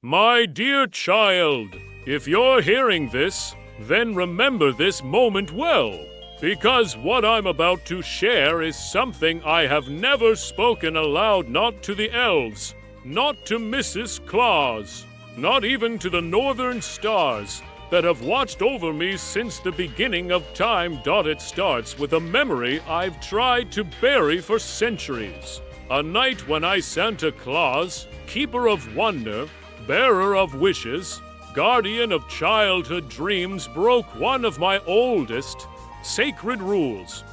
My dear child, if you're hearing this, then remember this moment well, because what I'm about to share is something I have never spoken aloud, not to the elves, not to Mrs. Claus, not even to the northern stars that have watched over me since the beginning of time. It starts with a memory I've tried to bury for centuries. A night when I, Santa Claus, keeper of wonder, bearer of wishes, guardian of childhood dreams, broke one of my oldest sacred rules.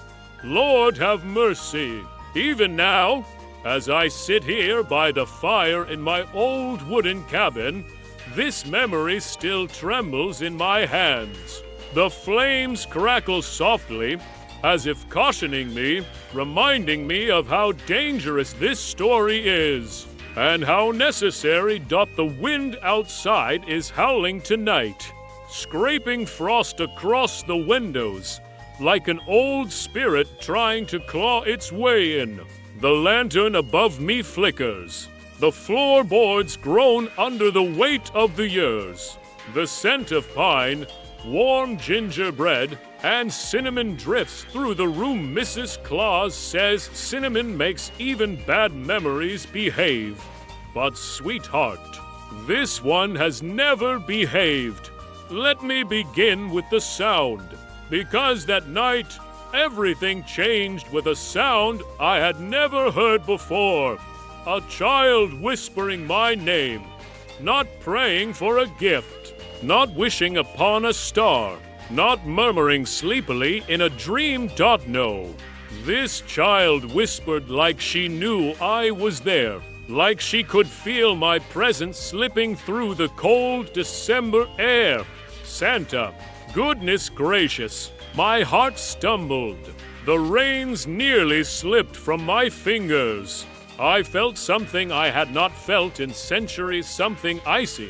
Lord have mercy. Even now, as I sit here by the fire in my old wooden cabin, this memory still trembles in my hands. The flames crackle softly, as if cautioning me, reminding me of how dangerous this story is, and how necessary. The wind outside is howling tonight, scraping frost across the windows, like an old spirit trying to claw its way in. The lantern above me flickers. The floorboards groan under the weight of the years. The scent of pine, warm gingerbread, and cinnamon drifts through the room. Mrs. Claus says cinnamon makes even bad memories behave. But sweetheart, this one has never behaved. Let me begin with the sound, because that night everything changed with a sound I had never heard before. A child whispering my name, not praying for a gift, not wishing upon a star, not murmuring sleepily in a dream. No, this child whispered like she knew I was there, like she could feel my presence slipping through the cold December air. Santa, goodness gracious, my heart stumbled. The reins nearly slipped from my fingers. I felt something I had not felt in centuries, something icy,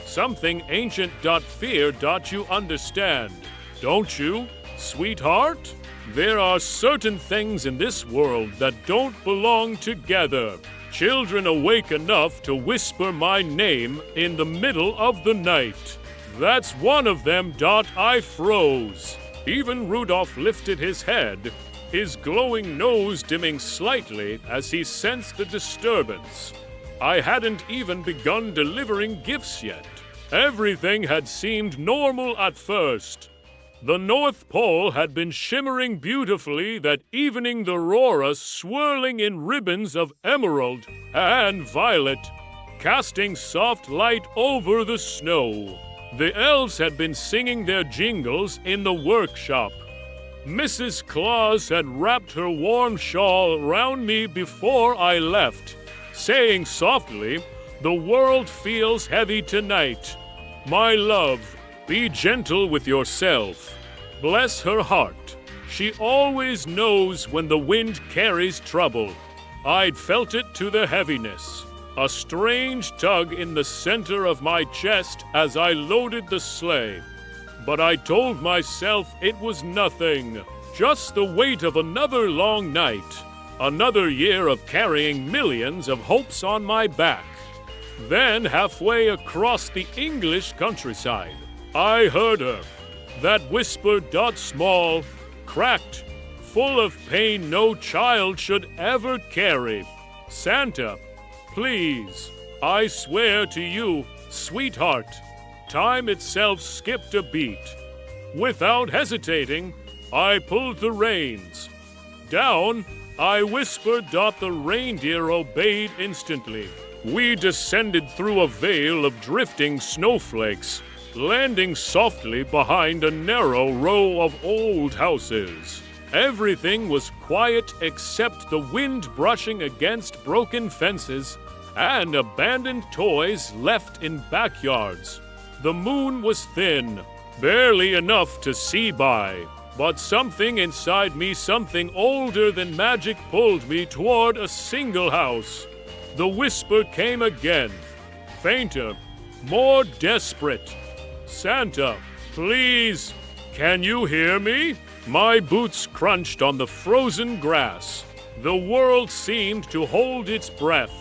something ancient. Fear. You understand, don't you, sweetheart? There are certain things in this world that don't belong together. Children awake enough to whisper my name in the middle of the night. That's one of them. I froze. Even Rudolph lifted his head, his glowing nose dimming slightly as he sensed the disturbance. I hadn't even begun delivering gifts yet. Everything had seemed normal at first. The North Pole had been shimmering beautifully that evening, the aurora swirling in ribbons of emerald and violet, casting soft light over the snow. The elves had been singing their jingles in the workshop. Mrs. Claus had wrapped her warm shawl around me before I left, saying softly, "The world feels heavy tonight. My love, be gentle with yourself." Bless her heart. She always knows when the wind carries trouble. I'd felt it to the heaviness, a strange tug in the center of my chest as I loaded the sleigh. But I told myself it was nothing, just the weight of another long night, another year of carrying millions of hopes on my back. Then, halfway across the English countryside, I heard her. That whisper. Small, cracked, full of pain no child should ever carry. Santa, please, I swear to you, sweetheart. Time itself skipped a beat. Without hesitating, I pulled the reins. Down, I whispered. The reindeer obeyed instantly. We descended through a veil of drifting snowflakes, landing softly behind a narrow row of old houses. Everything was quiet except the wind brushing against broken fences and abandoned toys left in backyards. The moon was thin, barely enough to see by, but something inside me, something older than magic, pulled me toward a single house. The whisper came again, fainter, more desperate. Santa, please, can you hear me? My boots crunched on the frozen grass. The world seemed to hold its breath.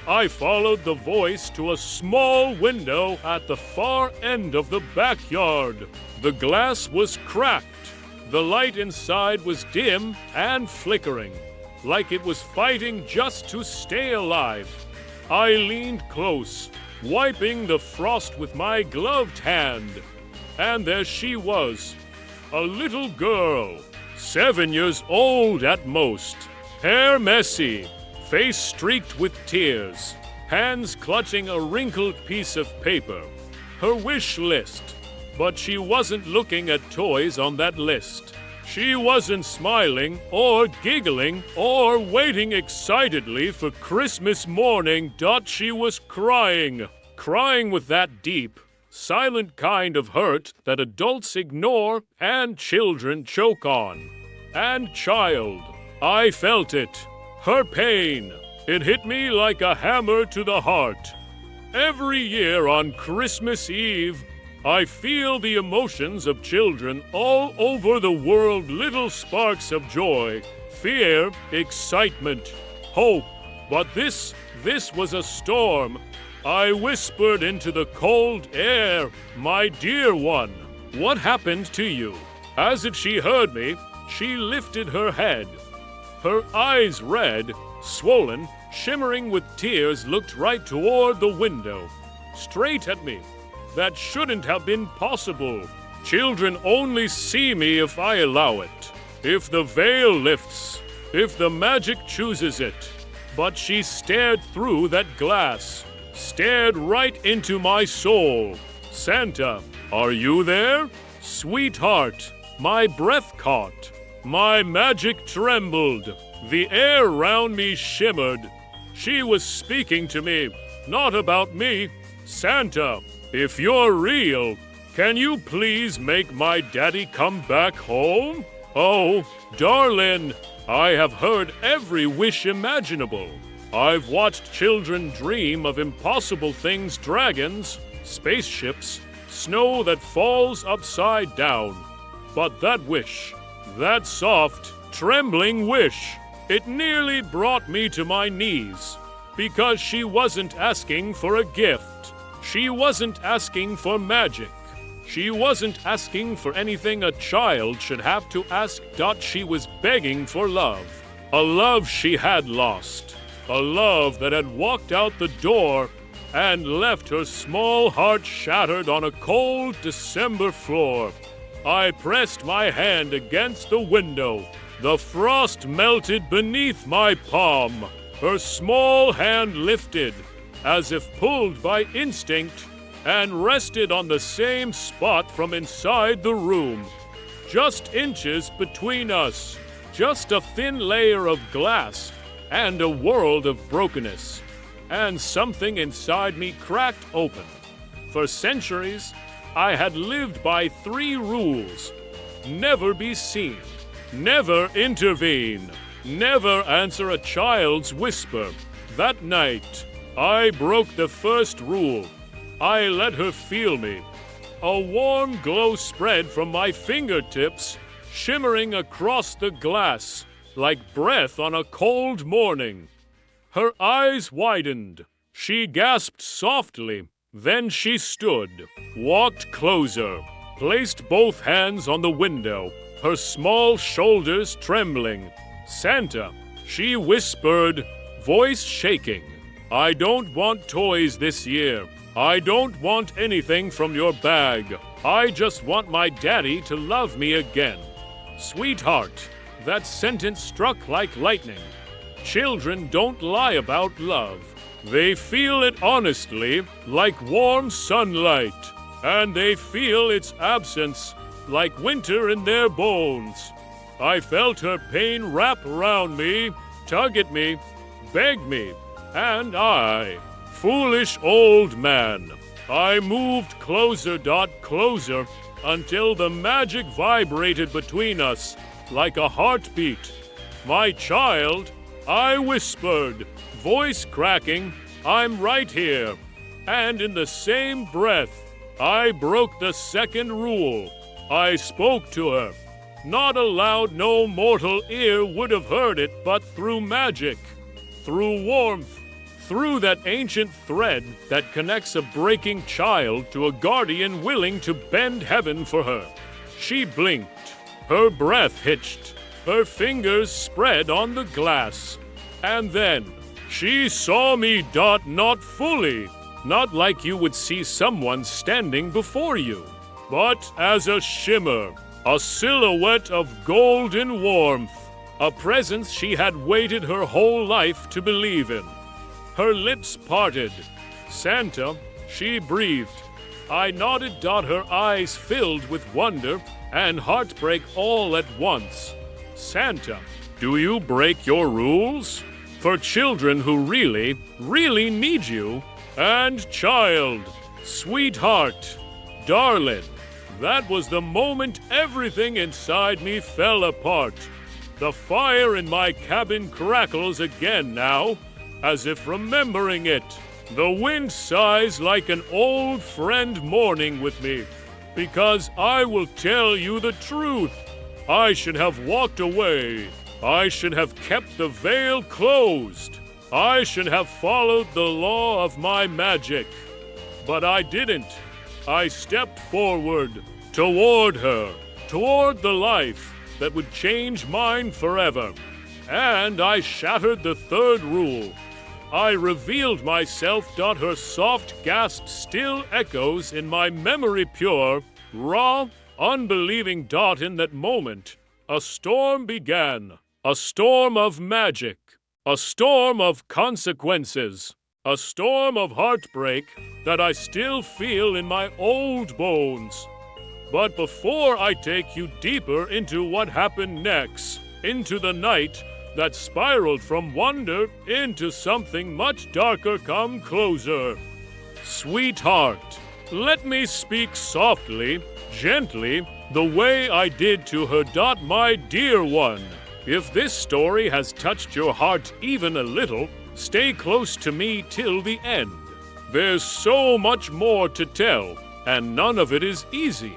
I followed the voice to a small window at the far end of the backyard. The glass was cracked. The light inside was dim and flickering, like it was fighting just to stay alive. I leaned close, wiping the frost with my gloved hand. And there she was, a little girl, 7 years old at most, hair messy, face streaked with tears, hands clutching a wrinkled piece of paper. Her wish list, but she wasn't looking at toys on that list. She wasn't smiling or giggling or waiting excitedly for Christmas morning. She was crying with that deep, silent kind of hurt that adults ignore and children choke on. And child, I felt it. Her pain. It hit me like a hammer to the heart. Every year on Christmas Eve, I feel the emotions of children all over the world, little sparks of joy, fear, excitement, hope. But this was a storm. I whispered into the cold air, "My dear one, what happened to you?" As if she heard me, she lifted her head. Her eyes red, swollen, shimmering with tears, looked right toward the window, straight at me. That shouldn't have been possible. Children only see me if I allow it, if the veil lifts, if the magic chooses it. But she stared through that glass, stared right into my soul. "Santa, are you there? Sweetheart, my breath caught. My magic trembled. The air round me shimmered. She was speaking to me, not about me. Santa, if you're real, can you please make my daddy come back home? Oh, darling, I have heard every wish imaginable. I've watched children dream of impossible things, dragons, spaceships, snow that falls upside down. But that wish, that soft, trembling wish, it nearly brought me to my knees, because she wasn't asking for a gift. She wasn't asking for magic. She wasn't asking for anything a child should have to ask. She was begging for love. A love she had lost. A love that had walked out the door and left her small heart shattered on a cold December floor. I pressed my hand against the window. The frost melted beneath my palm. Her small hand lifted, as if pulled by instinct, and rested on the same spot from inside the room. Just inches between us, just a thin layer of glass and a world of brokenness. And something inside me cracked open. For centuries, I had lived by 3 rules. Never be seen, never intervene, never answer a child's whisper. That night, I broke the first rule. I let her feel me. A warm glow spread from my fingertips, shimmering across the glass like breath on a cold morning. Her eyes widened. She gasped softly. Then she stood, walked closer, placed both hands on the window, her small shoulders trembling. "Santa," she whispered, voice shaking. "I don't want toys this year. I don't want anything from your bag. I just want my daddy to love me again." Sweetheart, that sentence struck like lightning. Children don't lie about love. They feel it honestly, like warm sunlight, and they feel its absence like winter in their bones. I felt her pain wrap around me, tug at me, beg me, and I, foolish old man, I moved closer, closer, until the magic vibrated between us like a heartbeat. "My child," I whispered, voice cracking, "I'm right here." And in the same breath, I broke the second rule. I spoke to her. Not aloud, no mortal ear would have heard it, but through magic, through warmth, through that ancient thread that connects a breaking child to a guardian willing to bend heaven for her. She blinked, her breath hitched, her fingers spread on the glass. And then she saw me, Dot, not fully, not like you would see someone standing before you, but as a shimmer, a silhouette of golden warmth, a presence she had waited her whole life to believe in. Her lips parted. Santa, she breathed. I nodded, Dot, her eyes filled with wonder and heartbreak all at once. Santa, do you break your rules? For children who really, really need you? And child, sweetheart, darling, that was the moment everything inside me fell apart. The fire in my cabin crackles again now, as if remembering it. The wind sighs like an old friend mourning with me, because I will tell you the truth. I should have walked away. I should have kept the veil closed. I should have followed the law of my magic. But I didn't. I stepped forward, toward her, toward the life that would change mine forever. And I shattered the third rule. I revealed myself, Dot, her soft gasp still echoes in my memory pure, raw, unbelieving, Dot. In that moment, a storm began, a storm of magic, a storm of consequences, a storm of heartbreak that I still feel in my old bones. But before I take you deeper into what happened next, into the night that spiraled from wonder into something much darker, come closer. Sweetheart, let me speak softly, gently, the way I did to her, Dot, my dear one. If this story has touched your heart even a little, stay close to me till the end. There's so much more to tell, and none of it is easy.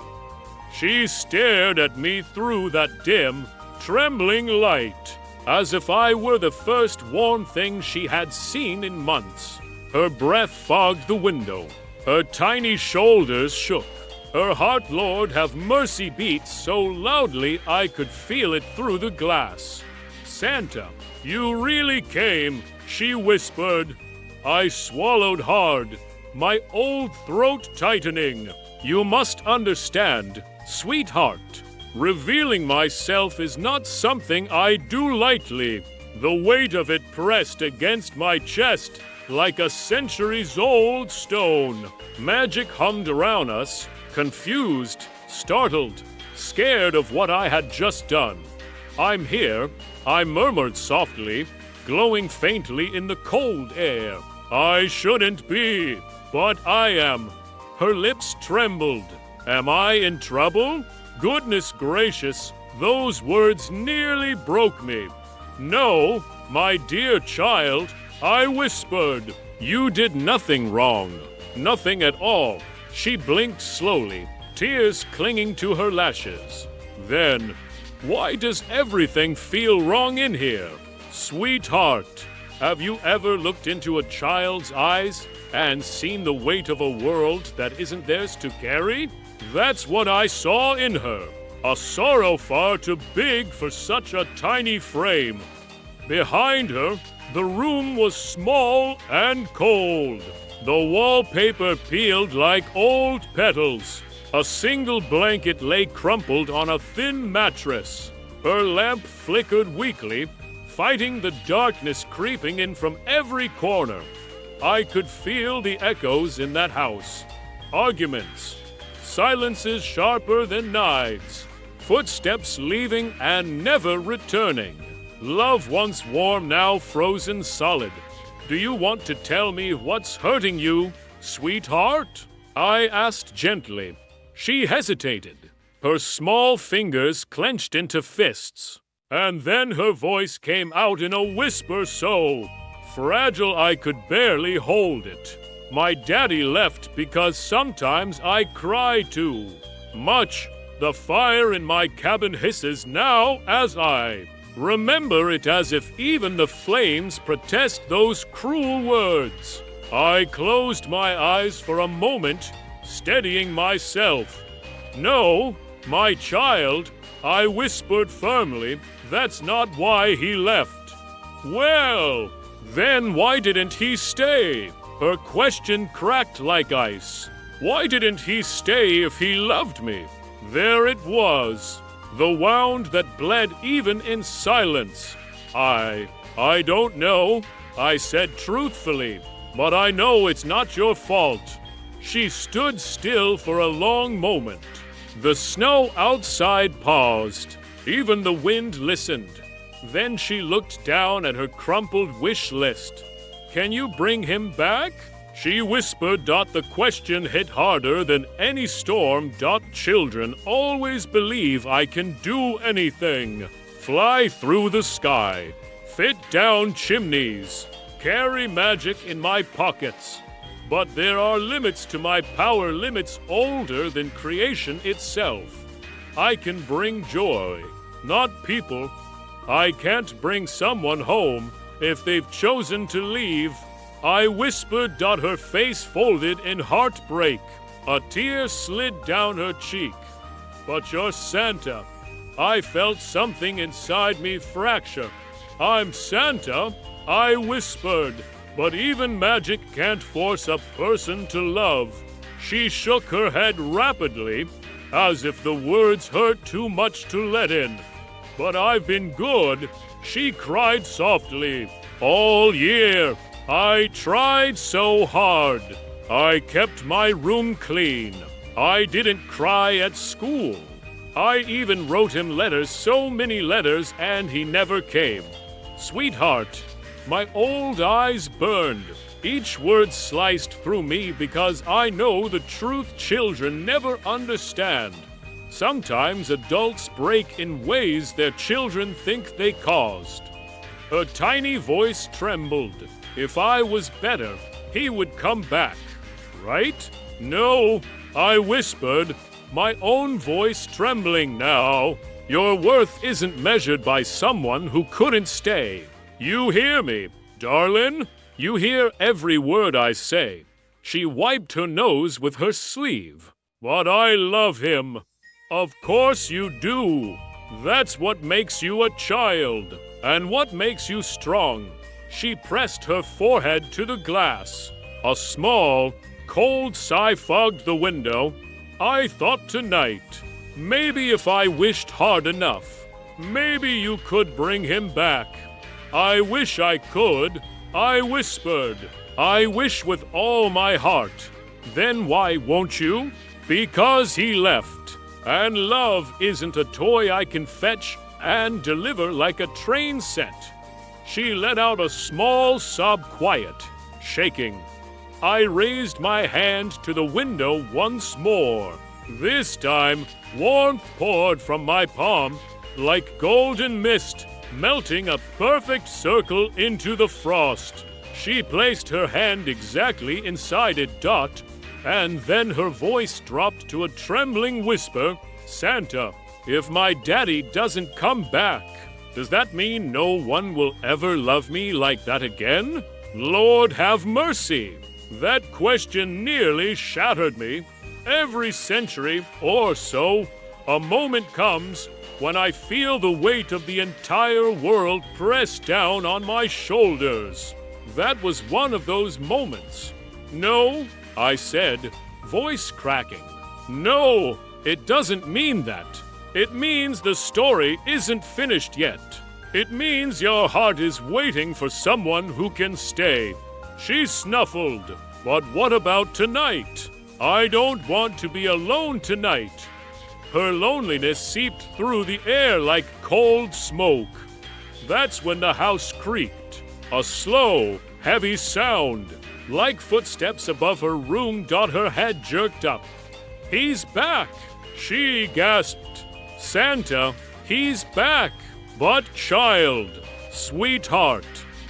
She stared at me through that dim, trembling light, as if I were the first warm thing she had seen in months. Her breath fogged the window. Her tiny shoulders shook. Her heart, Lord have mercy, beat so loudly I could feel it through the glass. Santa, you really came, she whispered. I swallowed hard, my old throat tightening. You must understand, sweetheart, revealing myself is not something I do lightly. The weight of it pressed against my chest like a centuries-old stone. Magic hummed around us, confused, startled, scared of what I had just done. I'm here, I murmured softly, glowing faintly in the cold air. I shouldn't be, but I am. Her lips trembled. Am I in trouble? Goodness gracious, those words nearly broke me. No, my dear child, I whispered. You did nothing wrong. Nothing at all. She blinked slowly, tears clinging to her lashes. Then, why does everything feel wrong in here? Sweetheart, have you ever looked into a child's eyes and seen the weight of a world that isn't theirs to carry? That's what I saw in her, a sorrow far too big for such a tiny frame. Behind her, the room was small and cold. The wallpaper peeled like old petals. A single blanket lay crumpled on a thin mattress. Her lamp flickered weakly, fighting the darkness creeping in from every corner. I could feel the echoes in that house. Arguments, silences sharper than knives, footsteps leaving and never returning. Love once warm, now frozen solid. Do you want to tell me what's hurting you, sweetheart? I asked gently. She hesitated. Her small fingers clenched into fists. And then her voice came out in a whisper so fragile I could barely hold it. My daddy left because sometimes I cry too. Much. The fire in my cabin hisses now as I Remember it as if even the flames protest those cruel words. I closed my eyes for a moment, steadying myself. No, my child, I whispered firmly, that's not why he left. Well, then why didn't he stay? Her question cracked like ice. Why didn't he stay if he loved me? There it was, the wound that bled even in silence. I don't know, I said truthfully, but I know it's not your fault. She stood still for a long moment. The snow outside paused. Even the wind listened. Then she looked down at her crumpled wish list. Can you bring him back? She whispered. The question hit harder than any storm. Children always believe I can do anything. Fly through the sky. Fit down chimneys. Carry magic in my pockets. But there are limits to my power, limits older than creation itself. I can bring joy, not people. I can't bring someone home if they've chosen to leave. I whispered. Her face folded in heartbreak. A tear slid down her cheek. But you're Santa. I felt something inside me fracture. I'm Santa, I whispered. But even magic can't force a person to love. She shook her head rapidly, as if the words hurt too much to let in. But I've been good, she cried softly. All year, I tried so hard. I kept my room clean. I didn't cry at school. I even wrote him letters, so many letters, and he never came. Sweetheart, my old eyes burned. Each word sliced through me because I know the truth children never understand. Sometimes adults break in ways their children think they caused. Her tiny voice trembled. If I was better, he would come back, right? No, I whispered, my own voice trembling now. Your worth isn't measured by someone who couldn't stay. You hear me, darling? You hear every word I say. She wiped her nose with her sleeve. But I love him. Of course you do. That's what makes you a child, and what makes you strong. She pressed her forehead to the glass. A small, cold sigh fogged the window. I thought tonight, maybe if I wished hard enough, maybe you could bring him back. I wish I could, I whispered. I wish with all my heart. Then why won't you? Because he left. And love isn't a toy I can fetch and deliver like a train set. She let out a small sob, quiet, shaking. I raised my hand to the window once more. This time, warmth poured from my palm like golden mist, melting a perfect circle into the frost. She placed her hand exactly inside it, and then her voice dropped to a trembling whisper. Santa, if my daddy doesn't come back, does that mean no one will ever love me like that again? Lord have mercy! That question nearly shattered me. Every century or so, a moment comes when I feel the weight of the entire world press down on my shoulders. That was one of those moments. No, I said, voice cracking. No, it doesn't mean that. It means the story isn't finished yet. It means your heart is waiting for someone who can stay. She snuffled. But what about tonight? I don't want to be alone tonight. Her loneliness seeped through the air like cold smoke. That's when the house creaked. A slow, heavy sound, like footsteps above her room. Her head jerked up. He's back, she gasped. Santa, he's back. But child, sweetheart,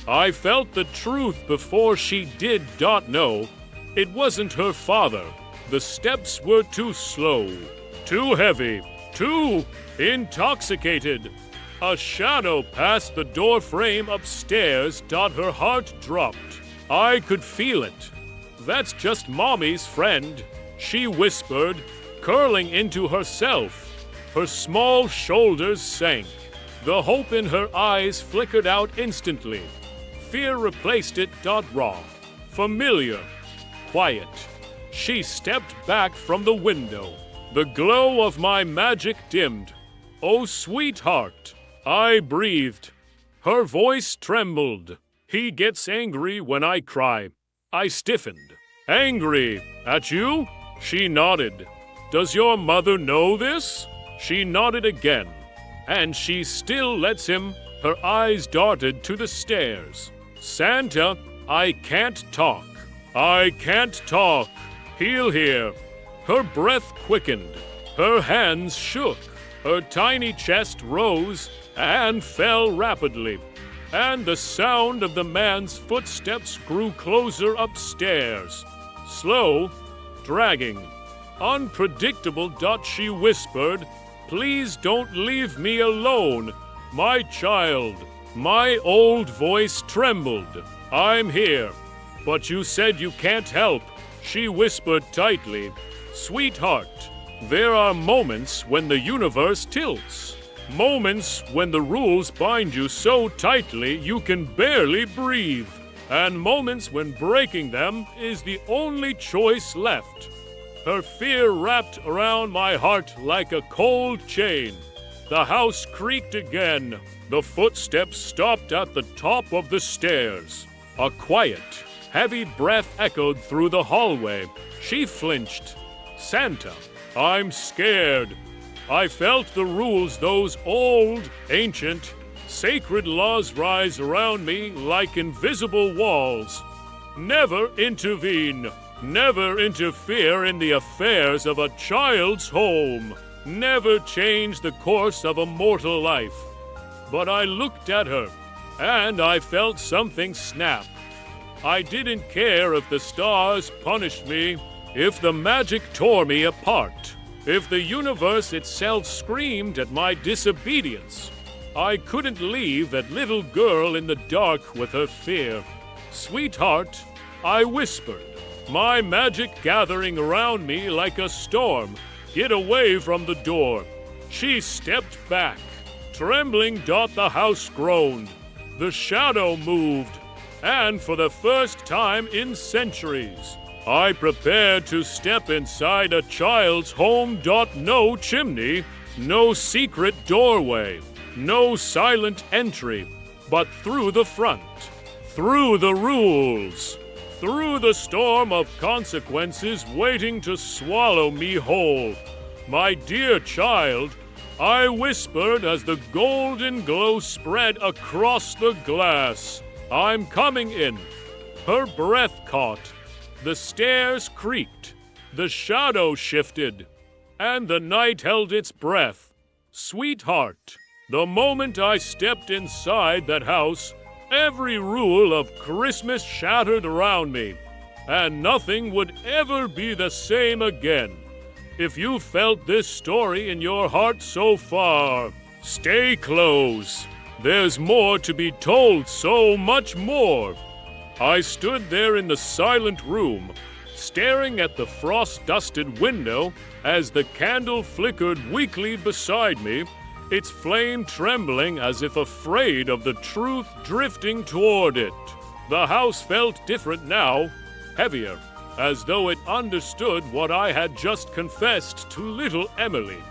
I felt the truth before she did know. It wasn't her father. The steps were too slow, too heavy, too intoxicated. A shadow passed the door frame upstairs. Her heart dropped. I could feel it. That's just Mommy's friend, she whispered, curling into herself. Her small shoulders sank. The hope in her eyes flickered out instantly. Fear replaced it. Raw, familiar, quiet. She stepped back from the window. The glow of my magic dimmed. Oh, sweetheart, I breathed. Her voice trembled. He gets angry when I cry. I stiffened. Angry at you? She nodded. Does your mother know this? She nodded again. And she still lets him. Her eyes darted to the stairs. Santa, I can't talk. I can't talk. He'll hear. Her breath quickened. Her hands shook. Her tiny chest rose and fell rapidly. And the sound of the man's footsteps grew closer upstairs. Slow, dragging, unpredictable. She whispered, "Please don't leave me alone, my child." My old voice trembled. "I'm here, but you said you can't help," she whispered tightly. "Sweetheart, there are moments when the universe tilts. Moments when the rules bind you so tightly you can barely breathe. And moments when breaking them is the only choice left." Her fear wrapped around my heart like a cold chain. The house creaked again. The footsteps stopped at the top of the stairs. A quiet, heavy breath echoed through the hallway. She flinched. "Santa, I'm scared." I felt the rules, those old, ancient, sacred laws rise around me like invisible walls. Never intervene. Never interfere in the affairs of a child's home. Never change the course of a mortal life. But I looked at her, and I felt something snap. I didn't care if the stars punished me, if the magic tore me apart, if the universe itself screamed at my disobedience. I couldn't leave that little girl in the dark with her fear. "Sweetheart," I whispered, my magic gathering around me like a storm. "Get away from the door." She stepped back. Trembling. The house groaned. The shadow moved. And for the first time in centuries, I prepared to step inside a child's home. No chimney, no secret doorway, no silent entry, but through the front, through the rules, through the storm of consequences waiting to swallow me whole. "My dear child," I whispered as the golden glow spread across the glass, "I'm coming in." Her breath caught. The stairs creaked. The shadow shifted. And the night held its breath. Sweetheart, the moment I stepped inside that house, every rule of Christmas shattered around me, and nothing would ever be the same again. If you felt this story in your heart so far, stay close. There's more to be told, so much more. I stood there in the silent room, staring at the frost-dusted window as the candle flickered weakly beside me, its flame trembling as if afraid of the truth drifting toward it. The house felt different now, heavier, as though it understood what I had just confessed to little Emily.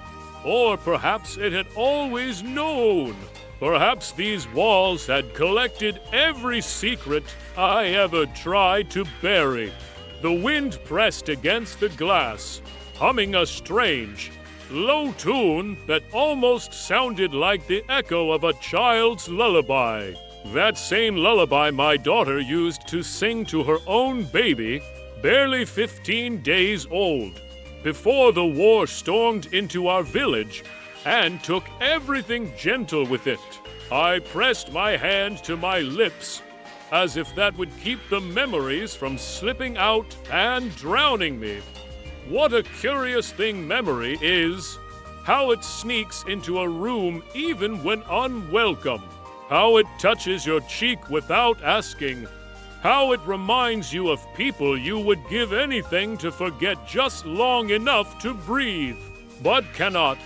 Or perhaps it had always known. Perhaps these walls had collected every secret I ever tried to bury. The wind pressed against the glass, humming a strange, low tune that almost sounded like the echo of a child's lullaby. That same lullaby my daughter used to sing to her own baby, barely 15 days old, before the war stormed into our village and took everything gentle with it. I pressed my hand to my lips, as if that would keep the memories from slipping out and drowning me. What a curious thing memory is. how it sneaks into a room even when unwelcome, how it touches your cheek without asking, how it reminds you of people you would give anything to forget just long enough to breathe, but cannot.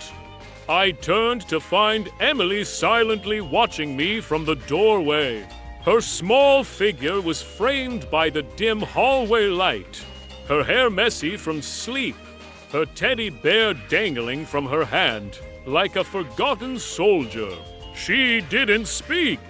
I turned to find Emily silently watching me from the doorway. Her small figure was framed by the dim hallway light, her hair messy from sleep, her teddy bear dangling from her hand like a forgotten soldier. She didn't speak.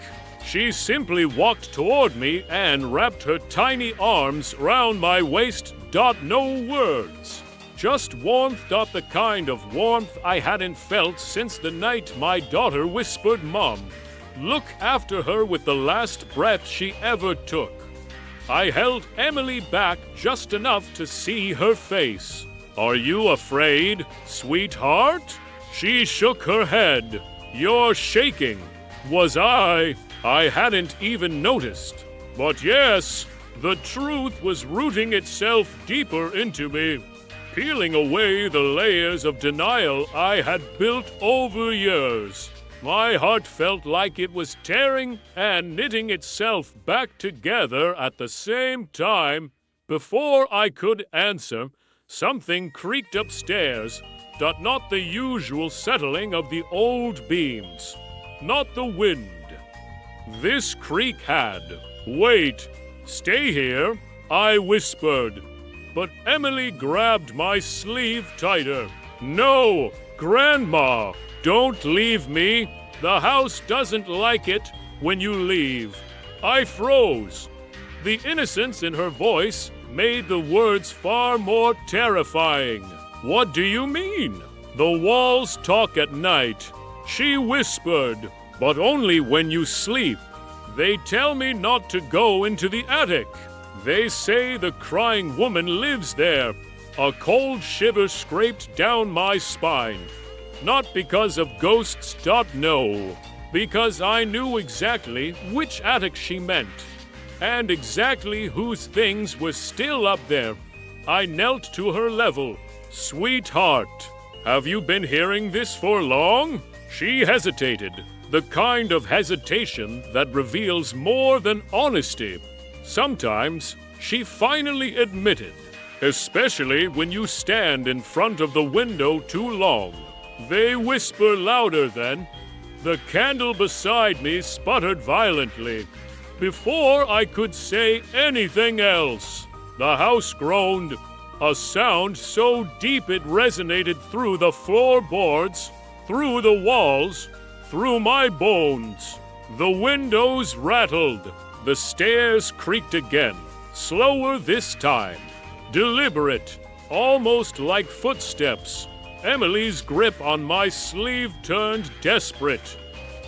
She simply walked toward me and wrapped her tiny arms round my waist. No words. Just warmth. The kind of warmth I hadn't felt since the night my daughter whispered, "Mom, look after her," with the last breath she ever took. I held Emily back just enough to see her face. "Are you afraid, sweetheart?" She shook her head. "You're shaking." Was I? I hadn't even noticed. But yes, the truth was rooting itself deeper into me, peeling away the layers of denial I had built over years. My heart felt like it was tearing and knitting itself back together at the same time. Before I could answer, something creaked upstairs. Not the usual settling of the old beams, not the wind. This creak had. "Wait, stay here," I whispered. But Emily grabbed my sleeve tighter. "No, Grandma, don't leave me. The house doesn't like it when you leave." I froze. The innocence in her voice made the words far more terrifying. "What do you mean?" "The walls talk at night," she whispered, "but only when you sleep. They tell me not to go into the attic. They say the crying woman lives there." A cold shiver scraped down my spine. Not because of ghosts. No, because I knew exactly which attic she meant, and exactly whose things were still up there. I knelt to her level. "Sweetheart, have you been hearing this for long?" She hesitated, the kind of hesitation that reveals more than honesty. Sometimes she finally admitted, especially when you stand in front of the window too long. They whisper louder then. The candle beside me sputtered violently. Before I could say anything else, the house groaned, a sound so deep it resonated through the floorboards, through the walls, through my bones. The windows rattled. The stairs creaked again, slower this time, deliberate, almost like footsteps. Emily's grip on my sleeve turned desperate.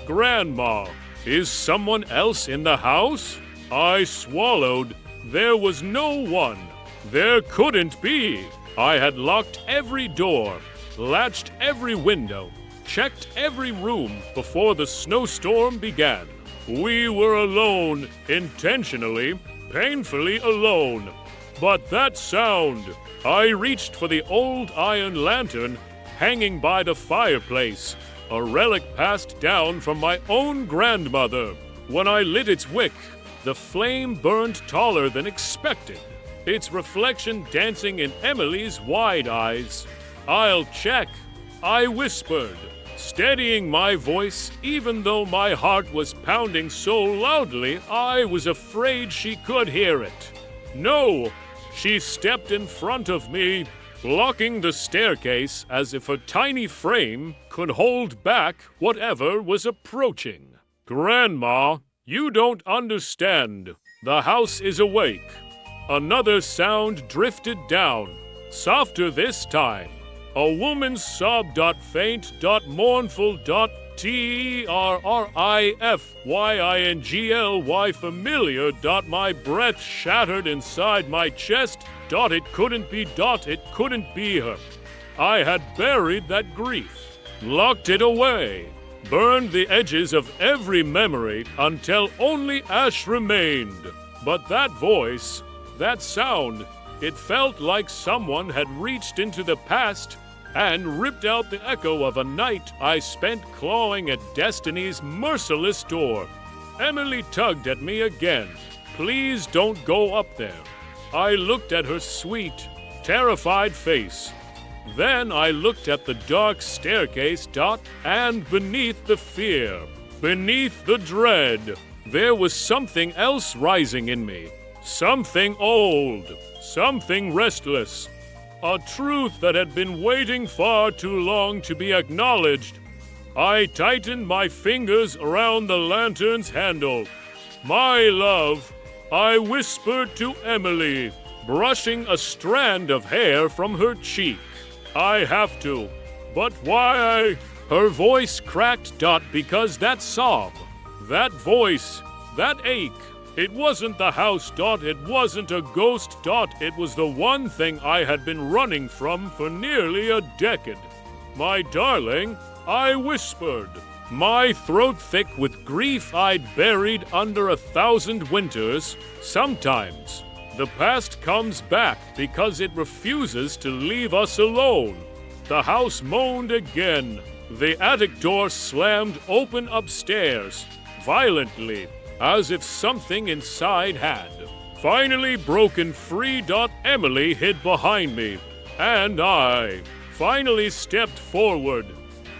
"Grandma, is someone else in the house?" I swallowed. There was no one. There couldn't be. I had locked every door, latched every window, checked every room before the snowstorm began. We were alone, intentionally, painfully alone. But that sound, I reached for the old iron lantern hanging by the fireplace, a relic passed down from my own grandmother. When I lit its wick, the flame burned taller than expected, its reflection dancing in Emily's wide eyes. "I'll check," I whispered, steadying my voice even though my heart was pounding so loudly I was afraid she could hear it. "No!" She stepped in front of me, blocking the staircase as if a tiny frame could hold back whatever was approaching. "Grandma, you don't understand. The house is awake." Another sound drifted down, softer this time. A woman's sob. Faint. Mournful. Terrifyingly familiar. My breath shattered inside my chest. It couldn't be. It couldn't be her. I had buried that grief, locked it away, burned the edges of every memory until only ash remained. But that voice, that sound, it felt like someone had reached into the past and ripped out the echo of a night I spent clawing at destiny's merciless door. Emily tugged at me again. Please don't go up there. I looked at her sweet, terrified face. Then I looked at the dark staircase, and beneath the fear, beneath the dread, there was something else rising in me. Something old, something restless. A truth that had been waiting far too long to be acknowledged. I tightened my fingers around the lantern's handle. My love, I whispered to Emily, brushing a strand of hair from her cheek. I have to. But why? Her voice cracked, because that sob, that voice, that ache, it wasn't the house, it wasn't a ghost, it was the one thing I had been running from for nearly a decade. My darling, I whispered, my throat thick with grief I'd buried under 1,000 winters. Sometimes the past comes back because it refuses to leave us alone. The house moaned again. The attic door slammed open upstairs, violently, as if something inside had finally broken free. Emily hid behind me, and I finally stepped forward,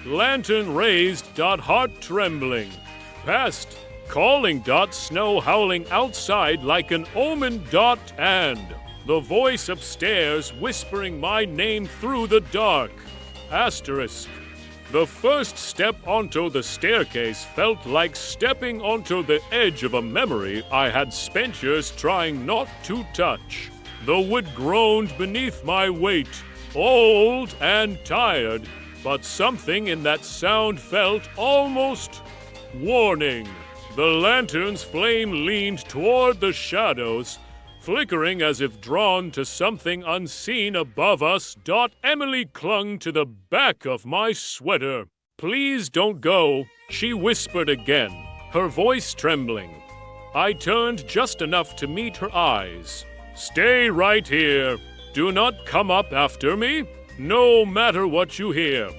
lantern raised. Heart trembling, past, calling. Snow howling outside like an omen. And the voice upstairs whispering my name through the dark. Asterisk. The first step onto the staircase felt like stepping onto the edge of a memory I had spent years trying not to touch. The wood groaned beneath my weight, old and tired, but something in that sound felt almost warning. The lantern's flame leaned toward the shadows, flickering as if drawn to something unseen above us. Emily clung to the back of my sweater. Please don't go, she whispered again, her voice trembling. I turned just enough to meet her eyes. Stay right here. Do not come up after me, no matter what you hear.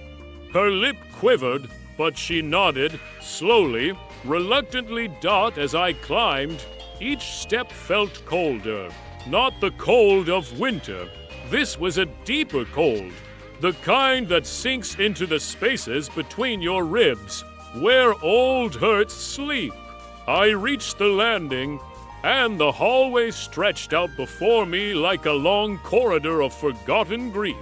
Her lip quivered, but she nodded, slowly, reluctantly. As I climbed, each step felt colder. Not the cold of winter. This was a deeper cold. The kind that sinks into the spaces between your ribs, where old hurts sleep. I reached the landing, and the hallway stretched out before me like a long corridor of forgotten grief.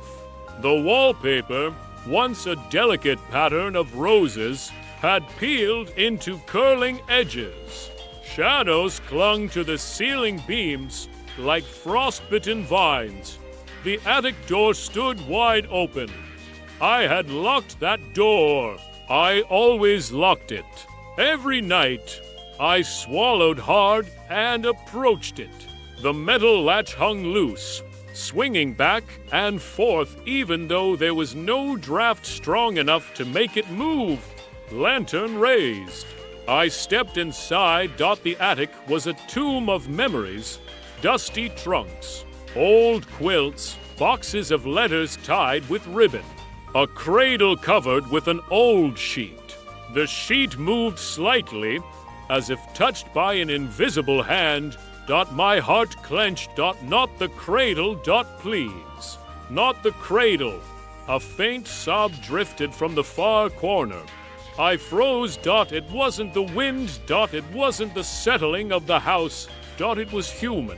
The wallpaper, once a delicate pattern of roses, had peeled into curling edges. Shadows clung to the ceiling beams like frostbitten vines. The attic door stood wide open. I had locked that door. I always locked it. Every night, I swallowed hard and approached it. The metal latch hung loose, swinging back and forth even though there was no draft strong enough to make it move. Lantern raised. I stepped inside. The attic was a tomb of memories, dusty trunks, old quilts, boxes of letters tied with ribbon, a cradle covered with an old sheet. The sheet moved slightly, as if touched by an invisible hand. My heart clenched. Not the cradle. Please. Not the cradle. A faint sob drifted from the far corner. I froze. It wasn't the wind. It wasn't the settling of the house. It was human.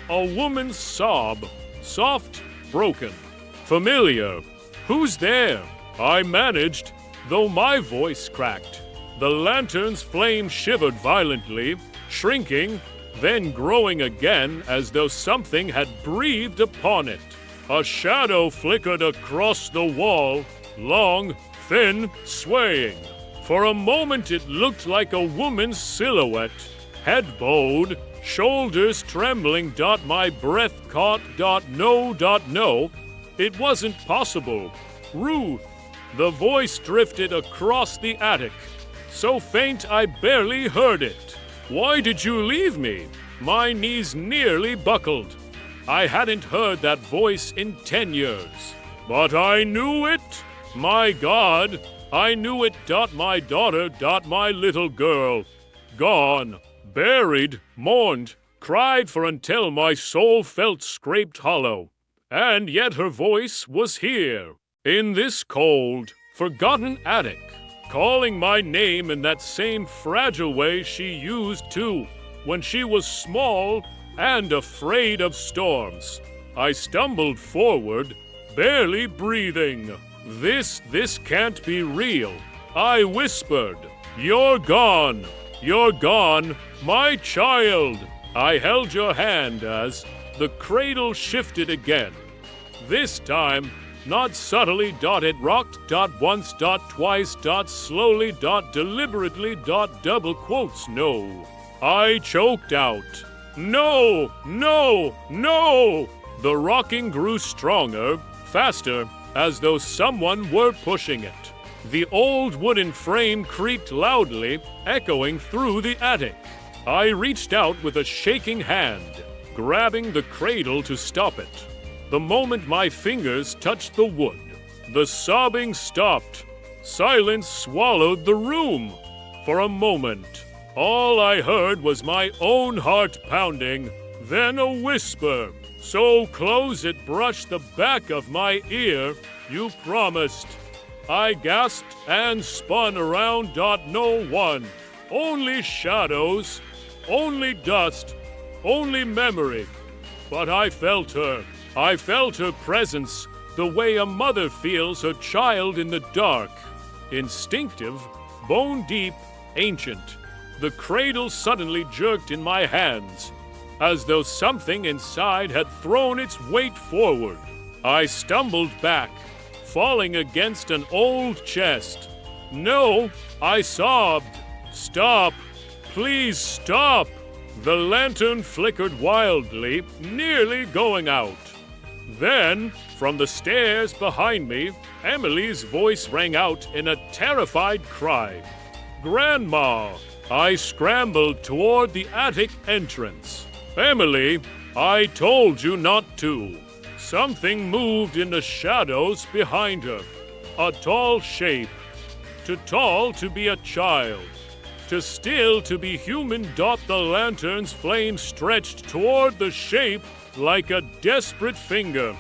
A woman's sob. Soft, broken, familiar. Who's there? I managed, though my voice cracked. The lantern's flame shivered violently, shrinking, then growing again as though something had breathed upon it. A shadow flickered across the wall, long, thin, swaying. For a moment it looked like a woman's silhouette, head bowed, shoulders trembling. My breath caught. No, it wasn't possible. Ruth. The voice drifted across the attic, so faint I barely heard it. Why did you leave me? My knees nearly buckled. I hadn't heard that voice in 10 years. But I knew it! My God, I knew it. My daughter. My little girl. Gone, buried, mourned, cried for until my soul felt scraped hollow. And yet her voice was here, in this cold, forgotten attic, calling my name in that same fragile way she used to when she was small and afraid of storms. I stumbled forward, barely breathing. This can't be real. I whispered, "You're gone. You're gone, my child." I held your hand as the cradle shifted again. This time, not subtly. It rocked. Once. Twice. Slowly. Deliberately. Double quotes. No. I choked out, "No, no, no!" The rocking grew stronger, faster, as though someone were pushing it. The old wooden frame creaked loudly, echoing through the attic. I reached out with a shaking hand, grabbing the cradle to stop it. The moment my fingers touched the wood, the sobbing stopped. Silence swallowed the room. For a moment, all I heard was my own heart pounding, then a whisper, so close it brushed the back of my ear. "You promised." I gasped and spun around. No one. Only shadows. Only dust. Only memory. But I felt her. I felt her presence, the way a mother feels her child in the dark. Instinctive, bone deep, ancient. The cradle suddenly jerked in my hands, as though something inside had thrown its weight forward. I stumbled back, falling against an old chest. "No," I sobbed. "Stop! Please stop!" The lantern flickered wildly, nearly going out. Then, from the stairs behind me, Emily's voice rang out in a terrified cry. "Grandma!" I scrambled toward the attic entrance. "Emily, I told you not to." Something moved in the shadows behind her. A tall shape. Too tall to be a child. Too still to be human. The lantern's flame stretched toward the shape like a desperate finger.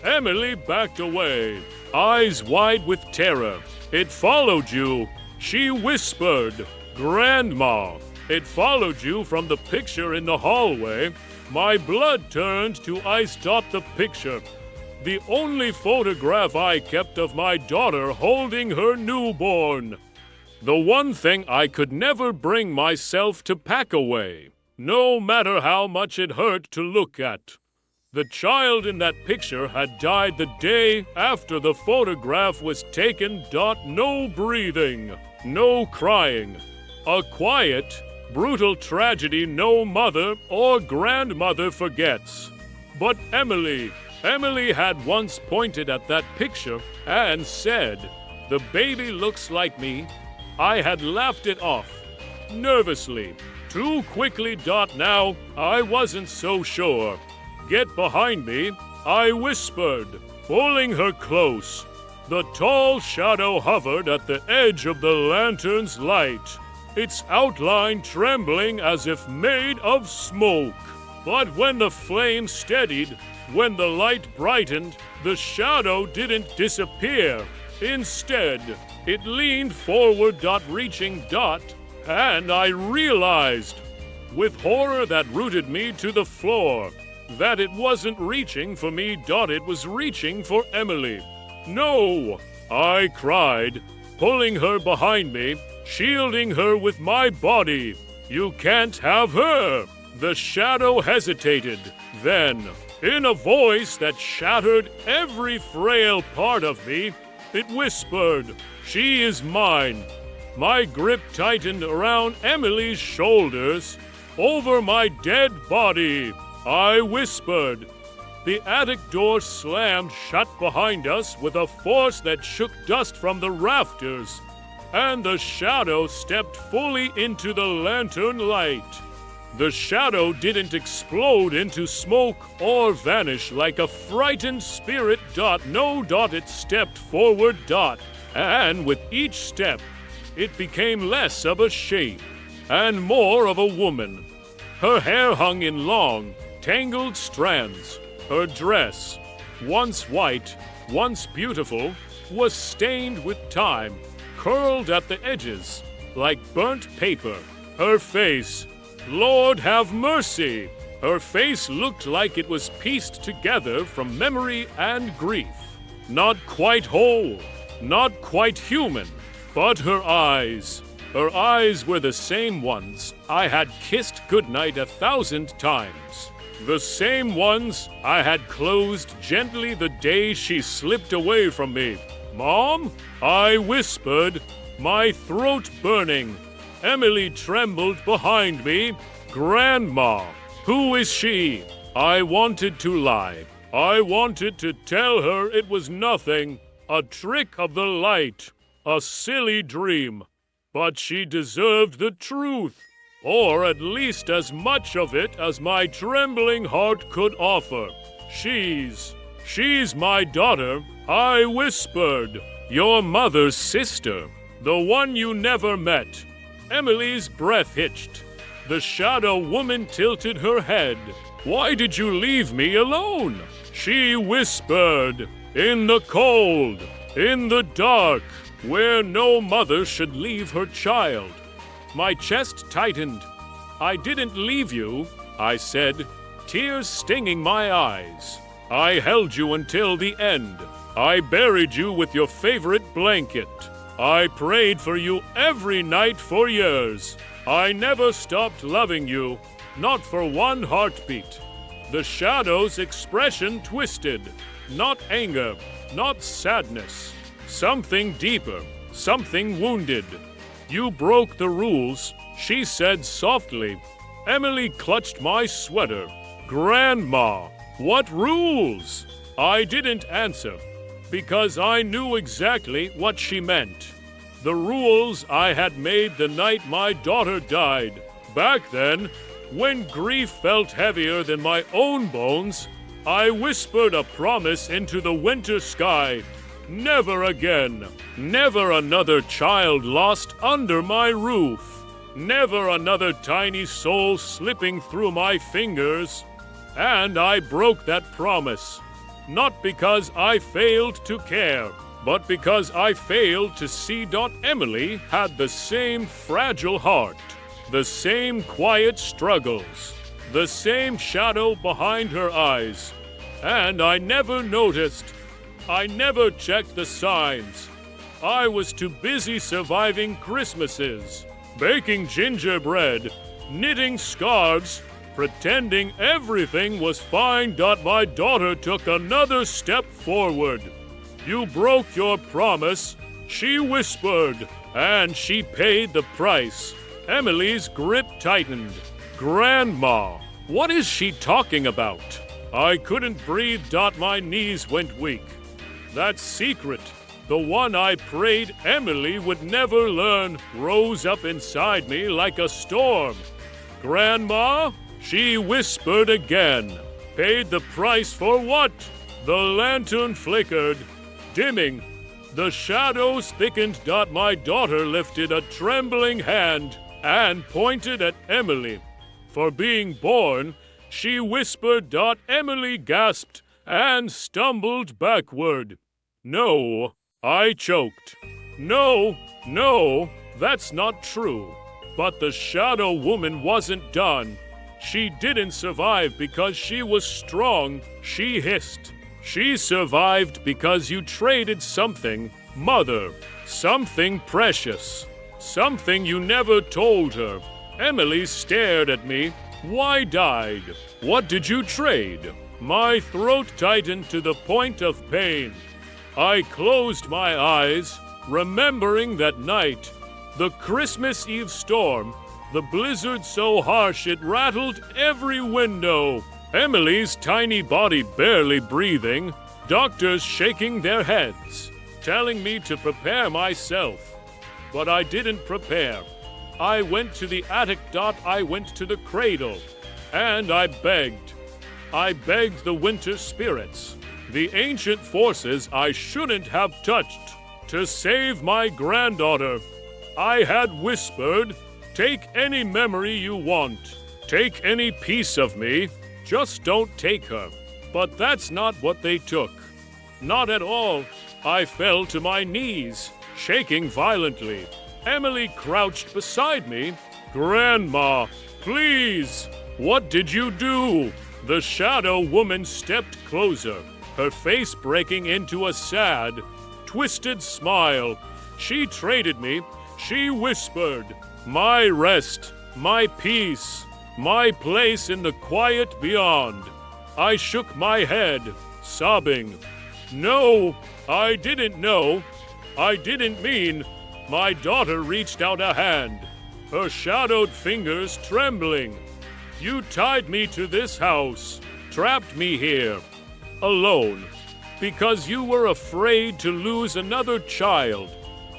Emily backed away, eyes wide with terror. "It followed you," she whispered. "Grandma, it followed you from the picture in the hallway." My blood turned to ice. The picture. The only photograph I kept of my daughter holding her newborn. The one thing I could never bring myself to pack away, no matter how much it hurt to look at. The child in that picture had died the day after the photograph was taken. No breathing, no crying. A quiet, brutal tragedy no mother or grandmother forgets. But Emily had once pointed at that picture and said, "The baby looks like me." I had laughed it off, nervously, too quickly. Now, I wasn't so sure. "Get behind me," I whispered, pulling her close. The tall shadow hovered at the edge of the lantern's light, its outline trembling as if made of smoke. But when the flame steadied, when the light brightened, the shadow didn't disappear. Instead, it leaned forward. Reaching. And I realized, with horror that rooted me to the floor, that it wasn't reaching for me. It was reaching for Emily. "No!" I cried, pulling her behind me, shielding her with my body. "You can't have her!" The shadow hesitated. Then, in a voice that shattered every frail part of me, it whispered, "She is mine." My grip tightened around Emily's shoulders, over my dead body. I whispered. The attic door slammed shut behind us with a force that shook dust from the rafters, and the shadow stepped fully into the lantern light. The shadow didn't explode into smoke or vanish like a frightened spirit. No, it stepped forward. And with each step, it became less of a shape and more of a woman. Her hair hung in long, tangled strands. Her dress, once white, once beautiful, was stained with time, curled at the edges like burnt paper. Her face, Lord have mercy! Her face looked like it was pieced together from memory and grief. Not quite whole, not quite human, but her eyes were the same ones I had kissed goodnight 1,000 times. The same ones I had closed gently the day she slipped away from me. Mom? I whispered, my throat burning. Emily trembled behind me. Grandma, who is she? I wanted to lie. I wanted to tell her it was nothing, a trick of the light, a silly dream. But she deserved the truth, or at least as much of it as my trembling heart could offer. She's my daughter, I whispered. Your mother's sister, the one you never met. Emily's breath hitched. The shadow woman tilted her head. Why did you leave me alone? She whispered. In the cold, in the dark, where no mother should leave her child. My chest tightened. I didn't leave you, I said, tears stinging my eyes. I held you until the end. I buried you with your favorite blanket. I prayed for you every night for years. I never stopped loving you, not for one heartbeat. The shadow's expression twisted. Not anger, not sadness. Something deeper, something wounded. You broke the rules, she said softly. Emily clutched my sweater. Grandma, what rules? I didn't answer, because I knew exactly what she meant. The rules I had made the night my daughter died. Back then, when grief felt heavier than my own bones, I whispered a promise into the winter sky. Never again. Never another child lost under my roof. Never another tiny soul slipping through my fingers. And I broke that promise. Not because I failed to care, but because I failed to see Emily had the same fragile heart, the same quiet struggles, the same shadow behind her eyes. And I never noticed. I never checked the signs. I was too busy surviving Christmases, baking gingerbread, knitting scarves, pretending everything was fine. My daughter took another step forward. You broke your promise, she whispered, and she paid the price. Emily's grip tightened. Grandma, what is she talking about? I couldn't breathe. My knees went weak. That secret, the one I prayed Emily would never learn, rose up inside me like a storm. Grandma, she whispered again. Paid the price for what? The lantern flickered, dimming. The shadows thickened. My daughter lifted a trembling hand and pointed at Emily. For being born, she whispered. Emily gasped and stumbled backward. No, I choked. No, that's not true. But the shadow woman wasn't done. She didn't survive because she was strong, she hissed. She survived because you traded something, Mother, something precious, something you never told her. Emily stared at me. Why died? What did you trade? My throat tightened to the point of pain. I closed my eyes, remembering that night, the Christmas Eve storm, the blizzard so harsh it rattled every window. Emily's tiny body barely breathing, doctors shaking their heads, telling me to prepare myself. But I didn't prepare. I went to the attic. I went to the cradle, and I begged. I begged the winter spirits, the ancient forces I shouldn't have touched, to save my granddaughter. I had whispered, "Take any memory you want. Take any piece of me. Just don't take her." But that's not what they took. Not at all. I fell to my knees, shaking violently. Emily crouched beside me. "Grandma, please, what did you do?" The shadow woman stepped closer, her face breaking into a sad, twisted smile. She traded me. She whispered, "My rest, my peace, my place in the quiet beyond." I shook my head, sobbing. "No, I didn't know. I didn't mean." My daughter reached out a hand, her shadowed fingers trembling. "You tied me to this house, trapped me here, alone, because you were afraid to lose another child."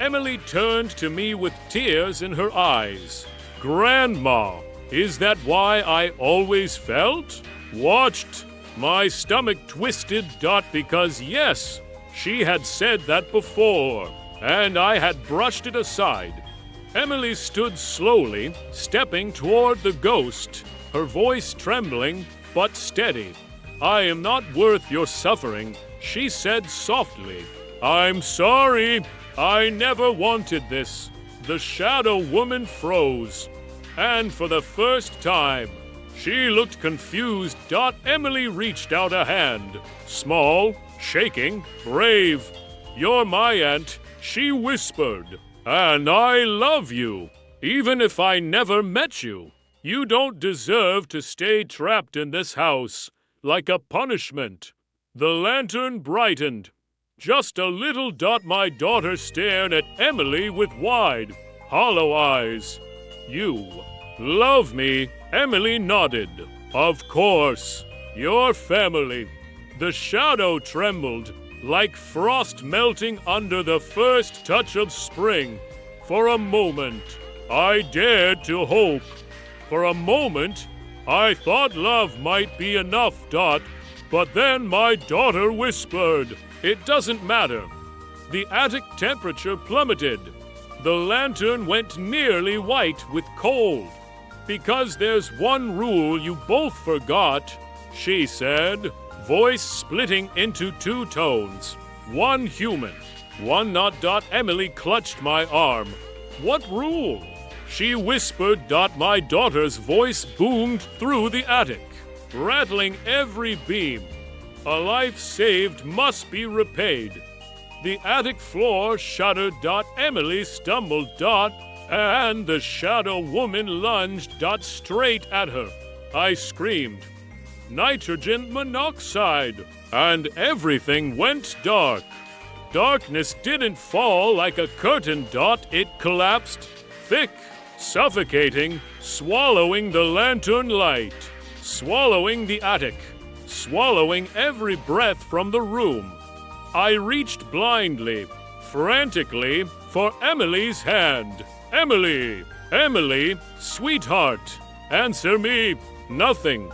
Emily turned to me with tears in her eyes. "Grandma, is that why I always felt?" Watched. My stomach twisted. Because yes, she had said that before, and I had brushed it aside. Emily stood slowly, stepping toward the ghost, her voice trembling but steady. "I am not worth your suffering," she said softly. "I'm sorry. I never wanted this." The shadow woman froze, and for the first time, she looked confused. Emily reached out a hand, small, shaking, brave. "You're my aunt," she whispered, "and I love you, even if I never met you. You don't deserve to stay trapped in this house, like a punishment." The lantern brightened. Just a little. My daughter stared at Emily with wide, hollow eyes. "You love me?" Emily nodded. "Of course. Your family." The shadow trembled, like frost melting under the first touch of spring. For a moment, I dared to hope. For a moment, I thought love might be enough. But then my daughter whispered, "It doesn't matter." The attic temperature plummeted. The lantern went nearly white with cold. "Because there's one rule you both forgot," she said, voice splitting into two tones. "One human, one not." Emily clutched my arm. "What rule?" she whispered. My daughter's voice boomed through the attic, rattling every beam. "A life saved must be repaid." The attic floor shuddered. Emily stumbled. And the shadow woman lunged. Straight at her. I screamed, "Nitrogen monoxide!" And everything went dark. Darkness didn't fall like a curtain. It collapsed, thick, suffocating, swallowing the lantern light, swallowing the attic, swallowing every breath from the room. I reached blindly, frantically, for Emily's hand. "Emily! Emily! Sweetheart! Answer me!" Nothing.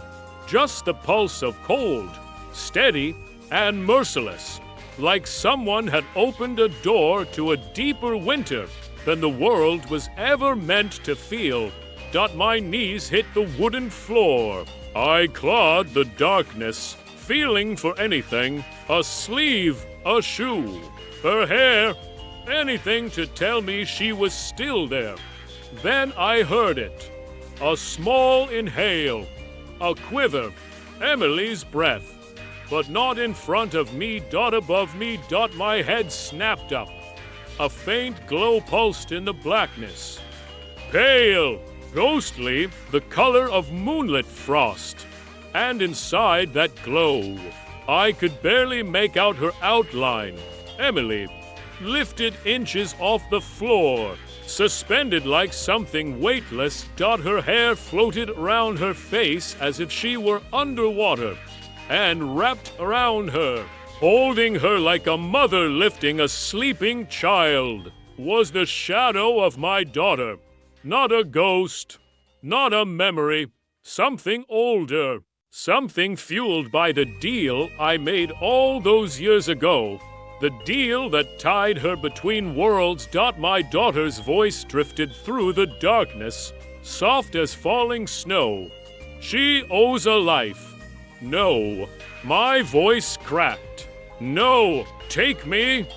Just the pulse of cold, steady and merciless, like someone had opened a door to a deeper winter than the world was ever meant to feel. My knees hit the wooden floor. I clawed the darkness, feeling for anything, a sleeve, a shoe, her hair, anything to tell me she was still there. Then I heard it. A small inhale, a quiver, Emily's breath. But not in front of me. Above me. My head snapped up. A faint glow pulsed in the blackness. Pale, ghostly, the color of moonlit frost. And inside that glow, I could barely make out her outline. Emily, lifted inches off the floor, suspended like something weightless. Her hair floated around her face as if she were underwater, and wrapped around her, holding her like a mother lifting a sleeping child, was the shadow of my daughter. Not a ghost, not a memory, something older, something fueled by the deal I made all those years ago. The deal that tied her between worlds. My daughter's voice drifted through the darkness, soft as falling snow. She owes a life. No, my voice cracked. No, take me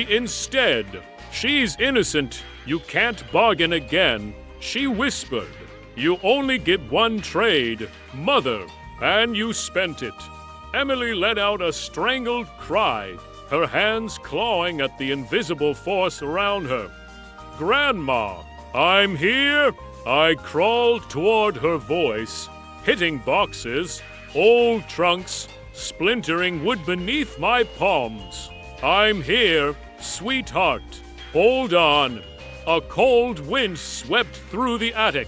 instead. She's innocent. You can't bargain again. She whispered. You only get one trade, Mother, and you spent it. Emily let out a strangled cry, her hands clawing at the invisible force around her. Grandma, I'm here. I crawled toward her voice, hitting boxes, old trunks, splintering wood beneath my palms. I'm here, sweetheart. Hold on. A cold wind swept through the attic,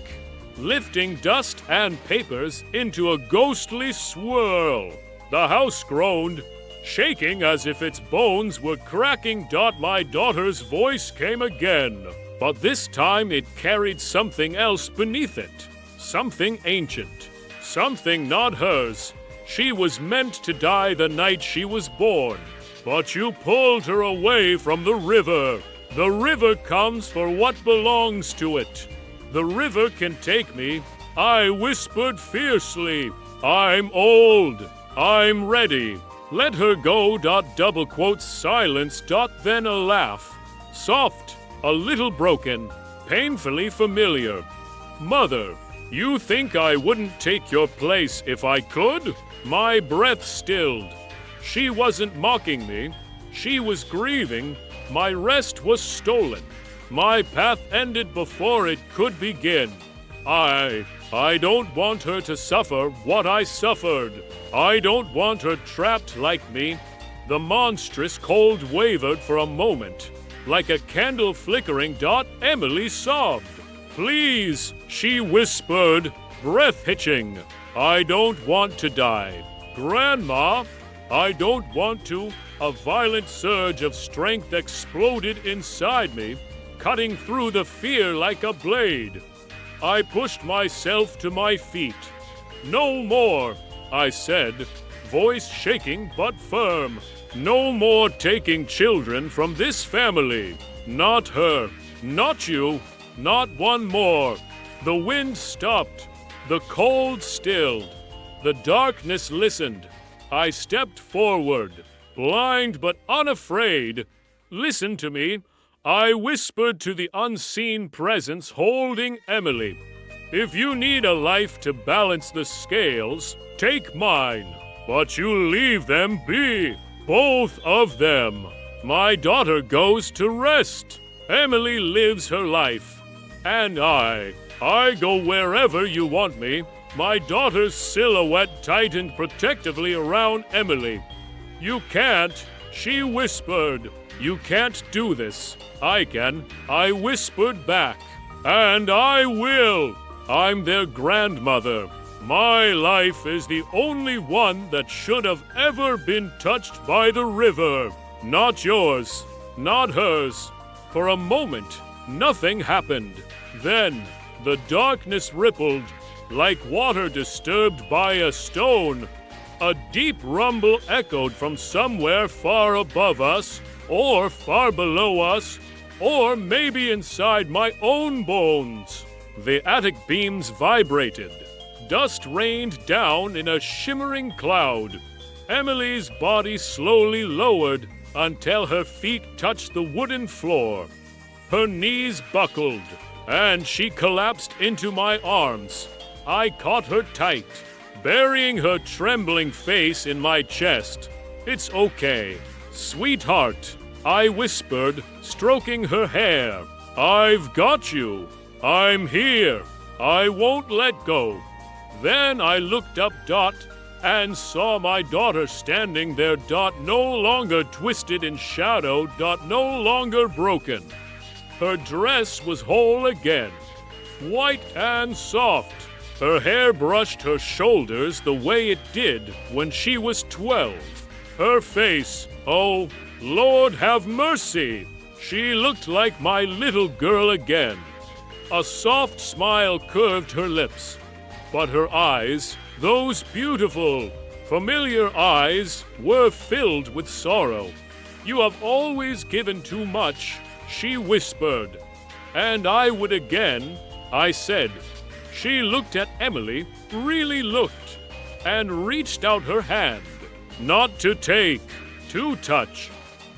lifting dust and papers into a ghostly swirl. The house groaned, shaking as if its bones were cracking. My daughter's voice came again, but this time it carried something else beneath it. Something ancient, something not hers. She was meant to die the night she was born, but you pulled her away from the river. The river comes for what belongs to it. The river can take me. I whispered fiercely. I'm old. I'm ready. Let her go. Double quotes silence. Then a laugh. Soft, a little broken, painfully familiar. Mother, you think I wouldn't take your place if I could? My breath stilled. She wasn't mocking me. She was grieving. My rest was stolen. My path ended before it could begin. I don't want her to suffer what I suffered. I don't want her trapped like me. The monstrous cold wavered for a moment, like a candle flickering. Emily sobbed. Please, she whispered, breath hitching. I don't want to die. Grandma, I don't want to. A violent surge of strength exploded inside me, cutting through the fear like a blade. I pushed myself to my feet. No more, I said, voice shaking but firm. No more taking children from this family. Not her, not you, not one more. The wind stopped. The cold stilled. The darkness listened. I stepped forward, blind but unafraid. Listen to me. I whispered to the unseen presence holding Emily. If you need a life to balance the scales, take mine. But you leave them be, both of them. My daughter goes to rest. Emily lives her life. And I go wherever you want me. My daughter's silhouette tightened protectively around Emily. You can't, she whispered. You can't do this. I can, I whispered back. And I will. I'm their grandmother. My life is the only one that should have ever been touched by the river. Not yours, not hers. For a moment, nothing happened. Then, the darkness rippled, like water disturbed by a stone. A deep rumble echoed from somewhere far above us, or far below us, or maybe inside my own bones. The attic beams vibrated. Dust rained down in a shimmering cloud. Emily's body slowly lowered until her feet touched the wooden floor. Her knees buckled, and she collapsed into my arms. I caught her tight, burying her trembling face in my chest. It's okay, sweetheart, I whispered, stroking her hair. I've got you. I'm here. I won't let go. Then I looked up, and saw my daughter standing there, no longer twisted in shadow, no longer broken. Her dress was whole again, white and soft. Her hair brushed her shoulders the way it did when she was 12. Her face, oh, Lord have mercy! She looked like my little girl again. A soft smile curved her lips, but her eyes, those beautiful, familiar eyes, were filled with sorrow. "You have always given too much," she whispered. "And I would again," I said. She looked at Emily, really looked, and reached out her hand. Not to take, to touch.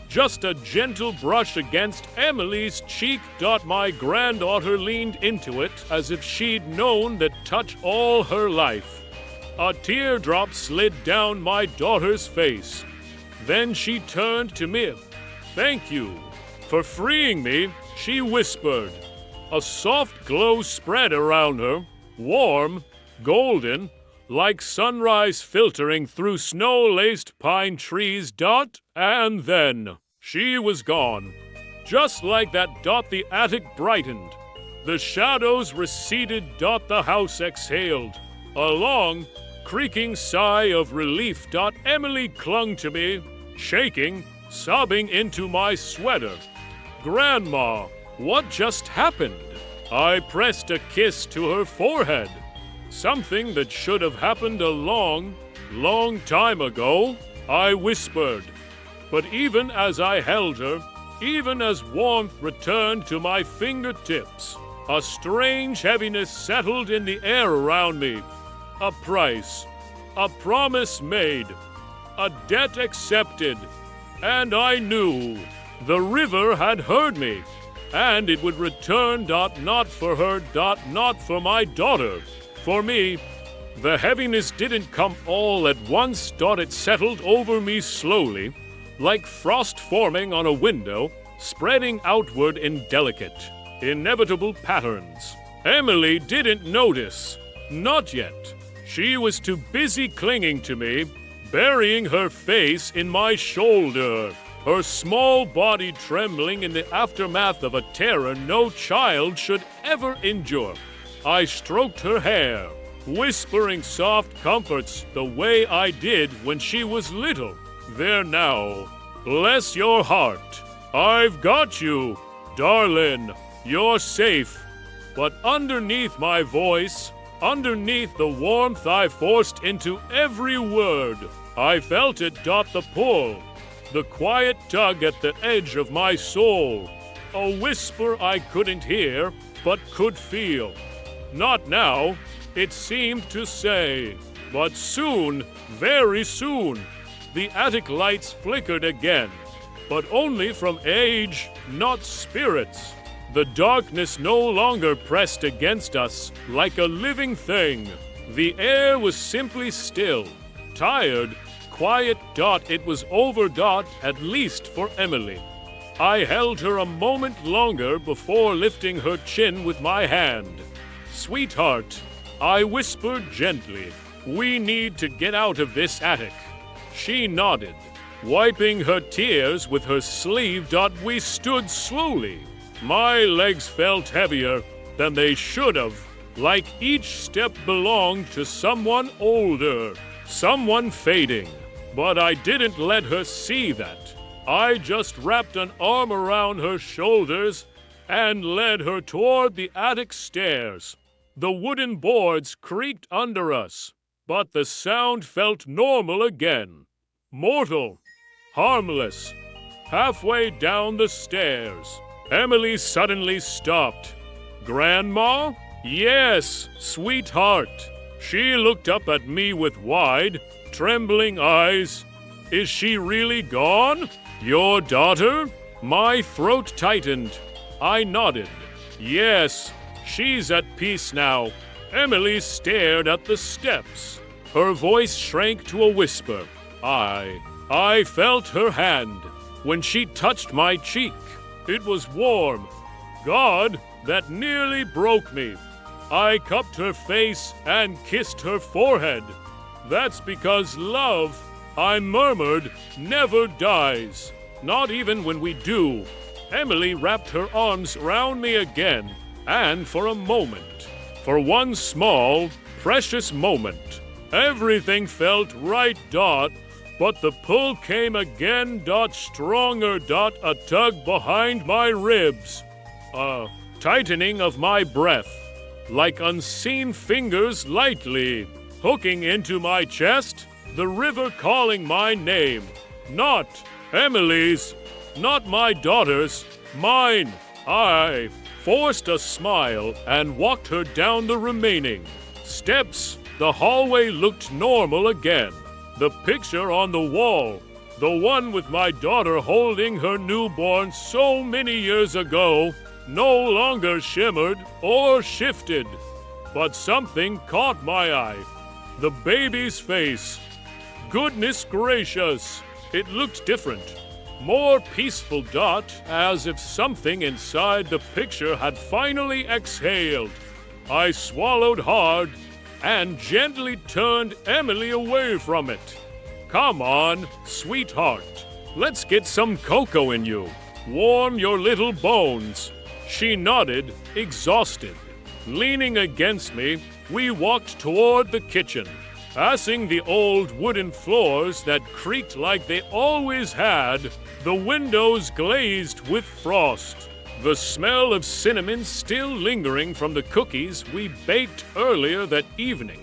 Just a gentle brush against Emily's cheek. My granddaughter leaned into it as if she'd known that touch all her life. A teardrop slid down my daughter's face. Then she turned to me. "Thank you for freeing me," she whispered. A soft glow spread around her, warm, golden, like sunrise filtering through snow-laced pine trees. And then she was gone. Just like that. The attic brightened. The shadows receded. The house exhaled a long, creaking sigh of relief. Emily clung to me, shaking, sobbing into my sweater. "Grandma, what just happened?" I pressed a kiss to her forehead. "Something that should have happened a long, long time ago," I whispered. But even as I held her, even as warmth returned to my fingertips, a strange heaviness settled in the air around me. A price, a promise made, a debt accepted, and I knew the river had heard me, and it would return. Not for her. Not for my daughter. For me. The heaviness didn't come all at once. It settled over me slowly, like frost forming on a window, spreading outward in delicate, inevitable patterns. Emily didn't notice. Not yet. She was too busy clinging to me, burying her face in my shoulder, her small body trembling in the aftermath of a terror no child should ever endure. I stroked her hair, whispering soft comforts the way I did when she was little. "There now. Bless your heart. I've got you, darling. You're safe." But underneath my voice, underneath the warmth I forced into every word, I felt it. The pull, the quiet tug at the edge of my soul. A whisper I couldn't hear, but could feel. "Not now," it seemed to say. But soon, very soon, the attic lights flickered again. But only from age, not spirits. The darkness no longer pressed against us like a living thing. The air was simply still, tired, quiet. It was over. At least for Emily. I held her a moment longer before lifting her chin with my hand. "Sweetheart," I whispered gently, "we need to get out of this attic." She nodded, wiping her tears with her sleeve. We stood slowly. My legs felt heavier than they should have, like each step belonged to someone older, someone fading. But I didn't let her see that. I just wrapped an arm around her shoulders and led her toward the attic stairs. The wooden boards creaked under us, but the sound felt normal again. Mortal, harmless. Halfway down the stairs, Emily suddenly stopped. "Grandma?" "Yes, sweetheart." She looked up at me with wide, trembling eyes. "Is she really gone? Your daughter?" My throat tightened. I nodded. "Yes, she's at peace now." Emily stared at the steps. Her voice shrank to a whisper. I felt her hand when she touched my cheek. It was warm. God, that nearly broke me. I cupped her face and kissed her forehead. "That's because love," I murmured, "never dies. Not even when we do." Emily wrapped her arms round me again, and for a moment, for one small, precious moment, everything felt right. But the pull came again. Stronger. A tug behind my ribs. tightening of my breath, like unseen fingers lightly hooking into my chest, the river calling my name. Not Emily's, not my daughter's, mine. I forced a smile and walked her down the remaining steps. The hallway looked normal again. The picture on the wall, the one with my daughter holding her newborn so many years ago, no longer shimmered or shifted. But something caught my eye. The baby's face. Goodness gracious, it looked different. More peaceful, Dot, as if something inside the picture had finally exhaled. I swallowed hard and gently turned Emily away from it. Come on, sweetheart, let's get some cocoa in you. Warm your little bones. She nodded, exhausted. Leaning against me, we walked toward the kitchen, passing the old wooden floors that creaked like they always had, the windows glazed with frost, the smell of cinnamon still lingering from the cookies we baked earlier that evening.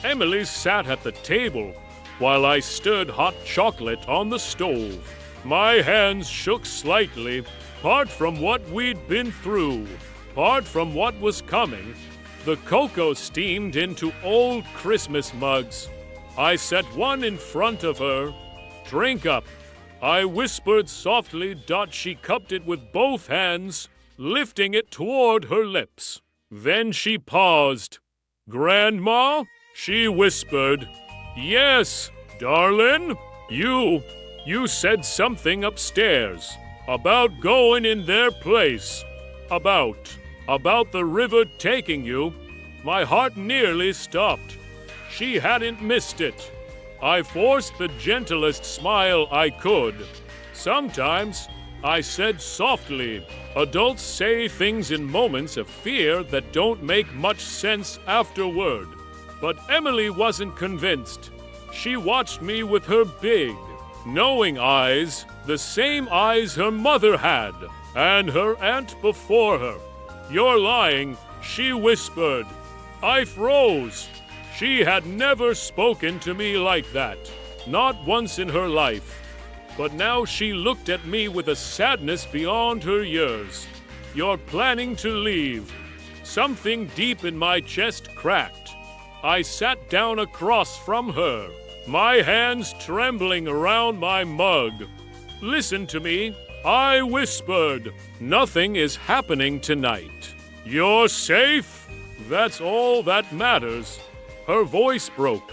Emily sat at the table while I stirred hot chocolate on the stove. My hands shook slightly, part from what we'd been through, part from what was coming. The cocoa steamed into old Christmas mugs. I set one in front of her. Drink up. I whispered softly. She cupped it with both hands, lifting it toward her lips. Then she paused. Grandma? She whispered. Yes, darling. You said something upstairs about going in their place. About the river taking you. My heart nearly stopped. She hadn't missed it. I forced the gentlest smile I could. Sometimes, I said softly, adults say things in moments of fear that don't make much sense afterward. But Emily wasn't convinced. She watched me with her big, knowing eyes, the same eyes her mother had, and her aunt before her. You're lying, she whispered. I froze. She had never spoken to me like that, not once in her life. But now she looked at me with a sadness beyond her years. You're planning to leave. Something deep in my chest cracked. I sat down across from her, my hands trembling around my mug. Listen to me, I whispered. Nothing is happening tonight. You're safe? That's all that matters. Her voice broke.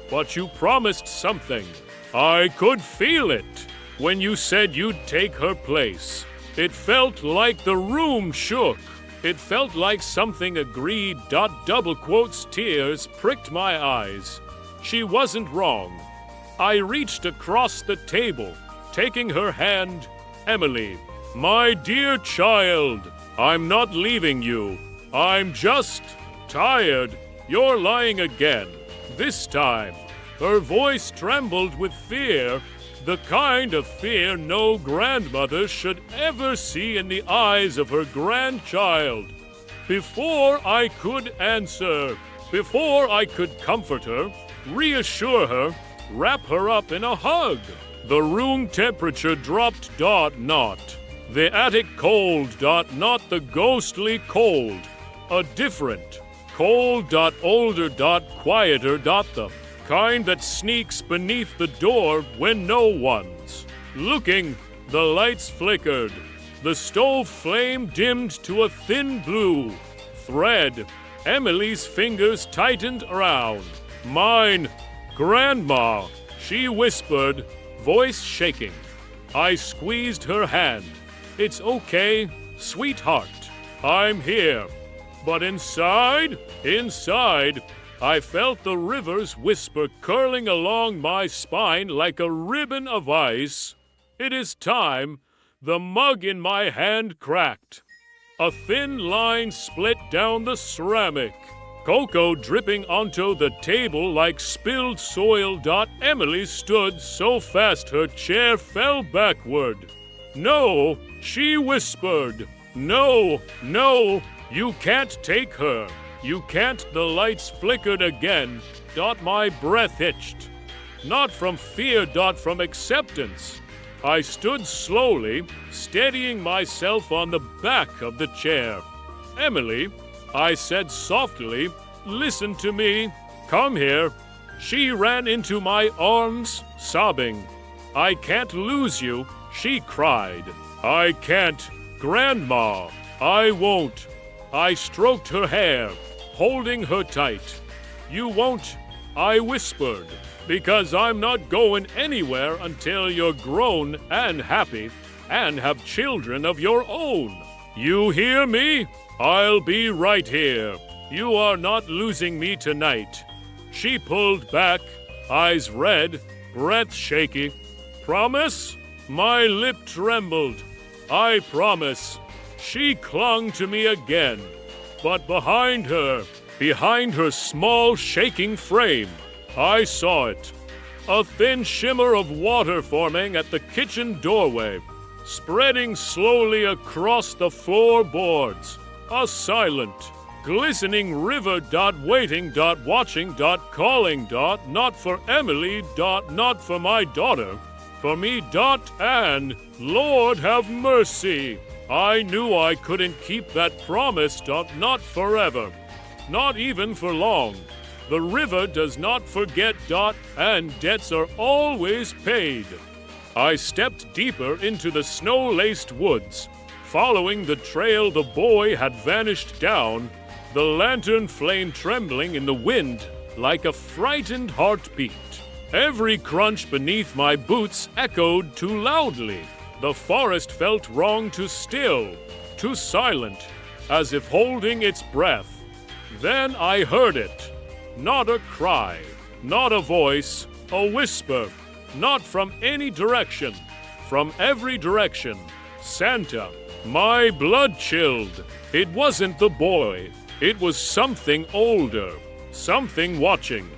But you promised something. I could feel it when you said you'd take her place. It felt like the room shook. It felt like something agreed. Double quotes, tears pricked my eyes. She wasn't wrong. I reached across the table, taking her hand. Emily, my dear child, I'm not leaving you. I'm just tired. You're lying again. This time, her voice trembled with fear, the kind of fear no grandmother should ever see in the eyes of her grandchild. Before I could answer, before I could comfort her, reassure her, wrap her up in a hug, the room temperature dropped. Not the attic cold. Not the ghostly cold. A different cold. Older. Quieter. The kind that sneaks beneath the door when no one's looking. The lights flickered. The stove flame dimmed to a thin blue thread. Emily's fingers tightened around mine. Grandma, she whispered, voice shaking. I squeezed her hand. It's okay, sweetheart. I'm here. But inside, I felt the river's whisper curling along my spine like a ribbon of ice. It is time. The mug in my hand cracked. A thin line split down the ceramic. Cocoa dripping onto the table like spilled soil. Emily stood so fast her chair fell backward. No, she whispered. No, no, you can't take her. You can't. The lights flickered again. My breath hitched. Not from fear, from acceptance. I stood slowly, steadying myself on the back of the chair. Emily, I said softly, listen to me. Come here. She ran into my arms, sobbing. I can't lose you, she cried. I can't. Grandma, I won't. I stroked her hair, holding her tight. You won't, I whispered, because I'm not going anywhere until you're grown and happy and have children of your own. You hear me? I'll be right here. You are not losing me tonight. She pulled back, eyes red, breath shaky. Promise? My lip trembled. I promise. She clung to me again, but behind her small shaking frame, I saw it. A thin shimmer of water forming at the kitchen doorway, spreading slowly across the floorboards. A silent, glistening river waiting watching calling not for Emily not for my daughter. For me, and Lord have mercy. I knew I couldn't keep that promise, not forever. Not even for long. The river does not forget, and debts are always paid. I stepped deeper into the snow-laced woods, following the trail the boy had vanished down, the lantern flame trembling in the wind like a frightened heartbeat. Every crunch beneath my boots echoed too loudly. The forest felt wrong, too still, too silent, as if holding its breath. Then I heard it. Not a cry, not a voice, a whisper, not from any direction, from every direction. Santa. My blood chilled. It wasn't the boy. It was something older, something watching.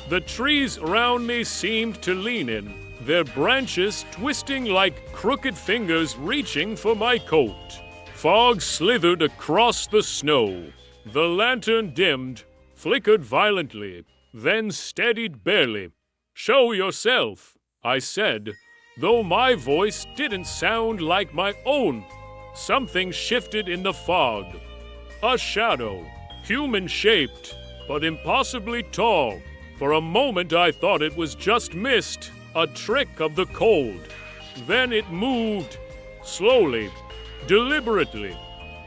The trees around me seemed to lean in, their branches twisting like crooked fingers reaching for my coat. Fog slithered across the snow. The lantern dimmed, flickered violently, then steadied barely. Show yourself, I said, though my voice didn't sound like my own. Something shifted in the fog. A shadow, human-shaped, but impossibly tall. For a moment I thought it was just mist, a trick of the cold. Then it moved, slowly, deliberately,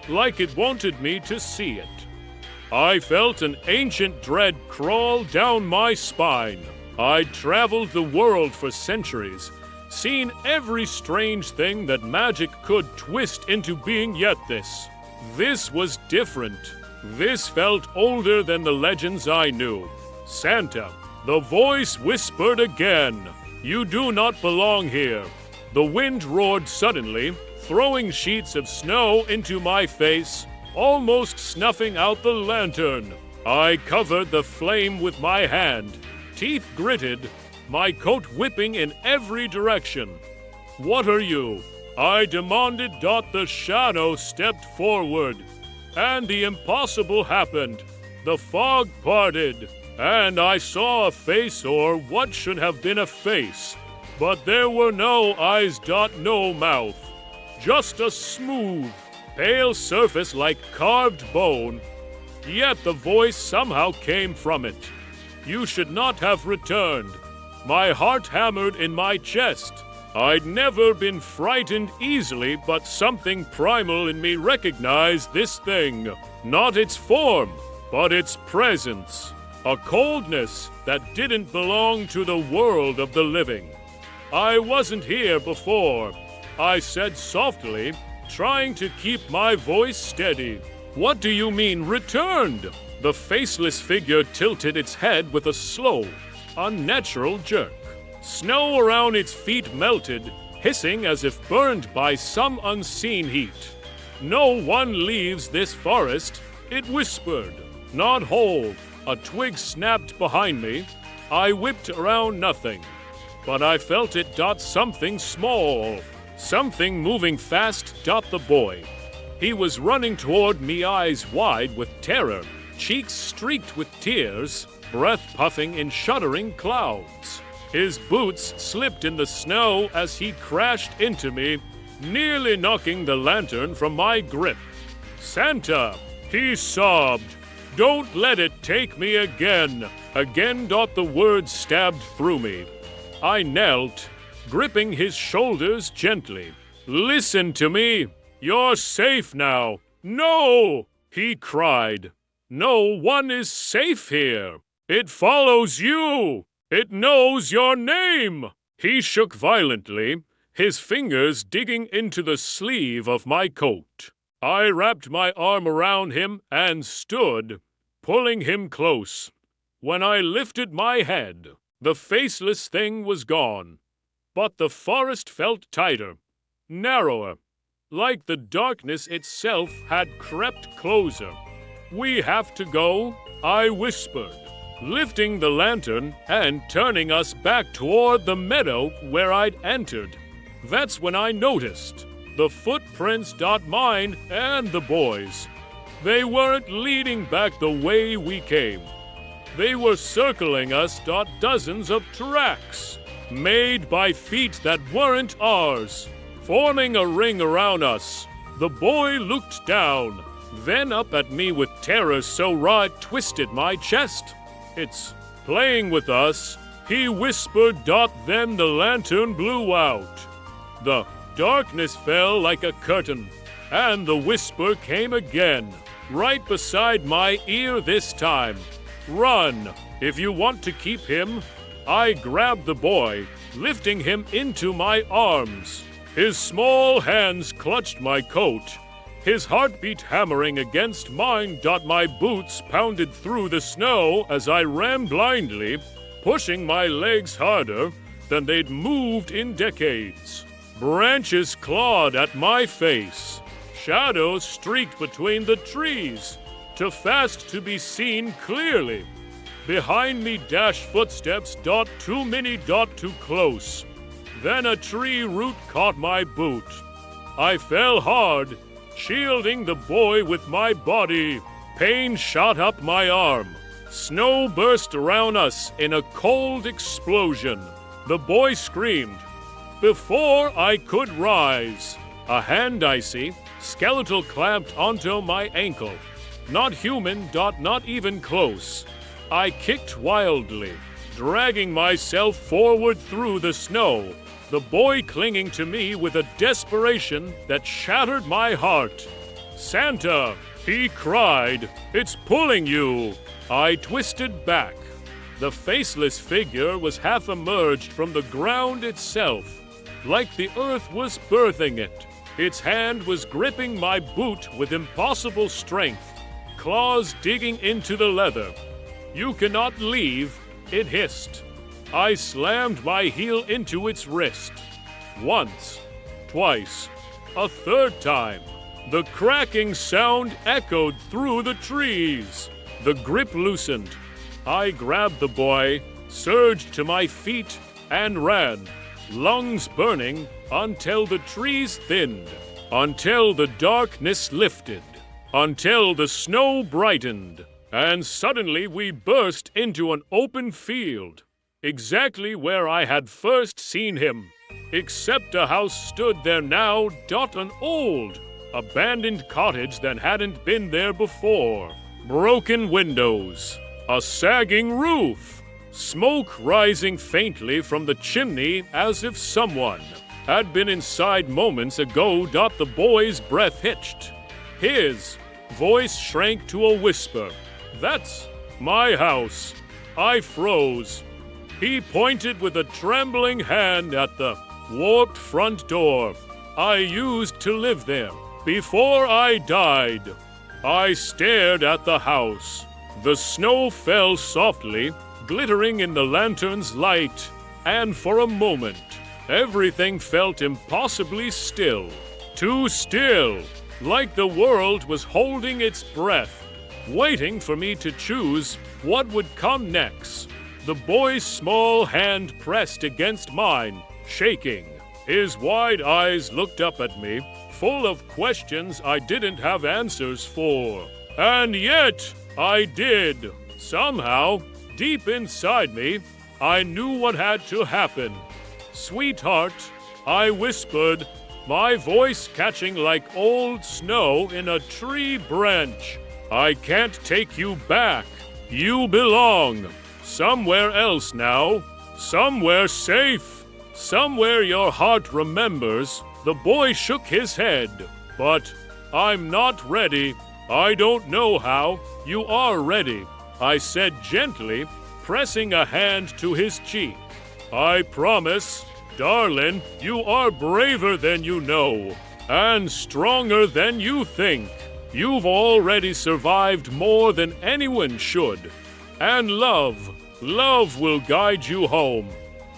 like it wanted me to see it. I felt an ancient dread crawl down my spine. I'd traveled the world for centuries, seen every strange thing that magic could twist into being, yet this was different. This felt older than the legends I knew. Santa, the voice whispered again, you do not belong here. The wind roared suddenly, throwing sheets of snow into my face, almost snuffing out the lantern. I covered the flame with my hand, teeth gritted, my coat whipping in every direction. What are you? I demanded. The shadow stepped forward, and the impossible happened. The fog parted, and I saw a face, or what should have been a face. But there were no eyes, no mouth. Just a smooth, pale surface like carved bone. Yet the voice somehow came from it. You should not have returned. My heart hammered in my chest. I'd never been frightened easily, but something primal in me recognized this thing. Not its form, but its presence. A coldness that didn't belong to the world of the living. I wasn't here before, I said softly, trying to keep my voice steady. What do you mean, returned? The faceless figure tilted its head with a slow, unnatural jerk. Snow around its feet melted, hissing as if burned by some unseen heat. No one leaves this forest, it whispered. Not whole. A twig snapped behind me. I whipped around nothing. But I felt it. Something small. Something moving fast. The boy. He was running toward me, eyes wide with terror, cheeks streaked with tears, breath puffing in shuddering clouds. His boots slipped in the snow as he crashed into me, nearly knocking the lantern from my grip. "Santa," he sobbed, "don't let it take me again." Again the words stabbed through me. I knelt, gripping his shoulders gently. "Listen to me. You're safe now." "No!" he cried. "No one is safe here. It follows you. It knows your name." He shook violently, his fingers digging into the sleeve of my coat. I wrapped my arm around him and stood, pulling him close. When I lifted my head, the faceless thing was gone, but the forest felt tighter, narrower, like the darkness itself had crept closer. "We have to go," I whispered, lifting the lantern and turning us back toward the meadow where I'd entered. That's when I noticed the footprints, mine and the boys. They weren't leading back the way we came. They were circling us, dozens of tracks, made by feet that weren't ours, forming a ring around us. The boy looked down, then up at me with terror so raw it twisted my chest. "It's playing with us," he whispered. Then the lantern blew out. The darkness fell like a curtain, and the whisper came again, right beside my ear this time. "Run, if you want to keep him." I grabbed the boy, lifting him into my arms. His small hands clutched my coat, his heartbeat hammering against mine. My boots pounded through the snow as I ran blindly, pushing my legs harder than they'd moved in decades. Branches clawed at my face. Shadows streaked between the trees, too fast to be seen clearly. Behind me dashed footsteps, too many, too close. Then a tree root caught my boot. I fell hard, shielding the boy with my body. Pain shot up my arm. Snow burst around us in a cold explosion. The boy screamed. Before I could rise, a hand I see, skeletal clamped onto my ankle. Not human, not even close. I kicked wildly, dragging myself forward through the snow, the boy clinging to me with a desperation that shattered my heart. "Santa," he cried, "it's pulling you." I twisted back. The faceless figure was half emerged from the ground itself, like the earth was birthing it. Its hand was gripping my boot with impossible strength, claws digging into the leather. "You cannot leave," it hissed. I slammed my heel into its wrist. Once, twice, a third time. The cracking sound echoed through the trees. The grip loosened. I grabbed the boy, surged to my feet, and ran, lungs burning, until the trees thinned, until the darkness lifted, until the snow brightened, and suddenly we burst into an open field, exactly where I had first seen him, except a house stood there now, an old, abandoned cottage that hadn't been there before. Broken windows, a sagging roof, smoke rising faintly from the chimney as if someone had been inside moments ago. The boy's breath hitched. His voice shrank to a whisper. "That's my house." I froze. He pointed with a trembling hand at the warped front door I used to live there before I died. I stared at the house. The snow fell softly, glittering in the lantern's light, and for a moment, everything felt impossibly still. Too still, like the world was holding its breath, waiting for me to choose what would come next. The boy's small hand pressed against mine, shaking. His wide eyes looked up at me, full of questions I didn't have answers for. And yet, I did. Somehow, deep inside me, I knew what had to happen. "Sweetheart," I whispered, my voice catching like old snow in a tree branch. "I can't take you back. You belong somewhere else now. Somewhere safe. Somewhere your heart remembers." The boy shook his head. "But I'm not ready. I don't know how. You are ready," I said gently, pressing a hand to his cheek. "I promise, darling, you are braver than you know, and stronger than you think. You've already survived more than anyone should. And love will guide you home."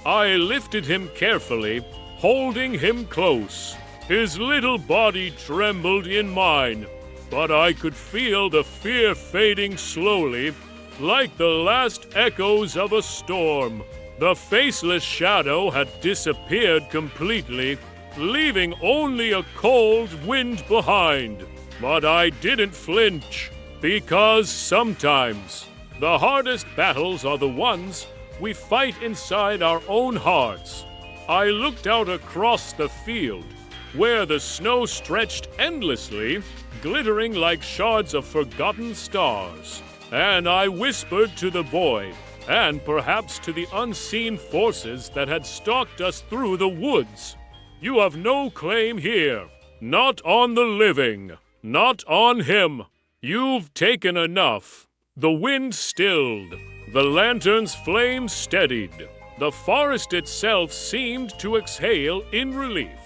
I lifted him carefully, holding him close. His little body trembled in mine, but I could feel the fear fading slowly, like the last echoes of a storm. The faceless shadow had disappeared completely, leaving only a cold wind behind. But I didn't flinch, because sometimes the hardest battles are the ones we fight inside our own hearts. I looked out across the field, where the snow stretched endlessly, glittering like shards of forgotten stars. And I whispered to the boy, and perhaps to the unseen forces that had stalked us through the woods, "You have no claim here. Not on the living. Not on him. You've taken enough." The wind stilled. The lantern's flame steadied. The forest itself seemed to exhale in relief.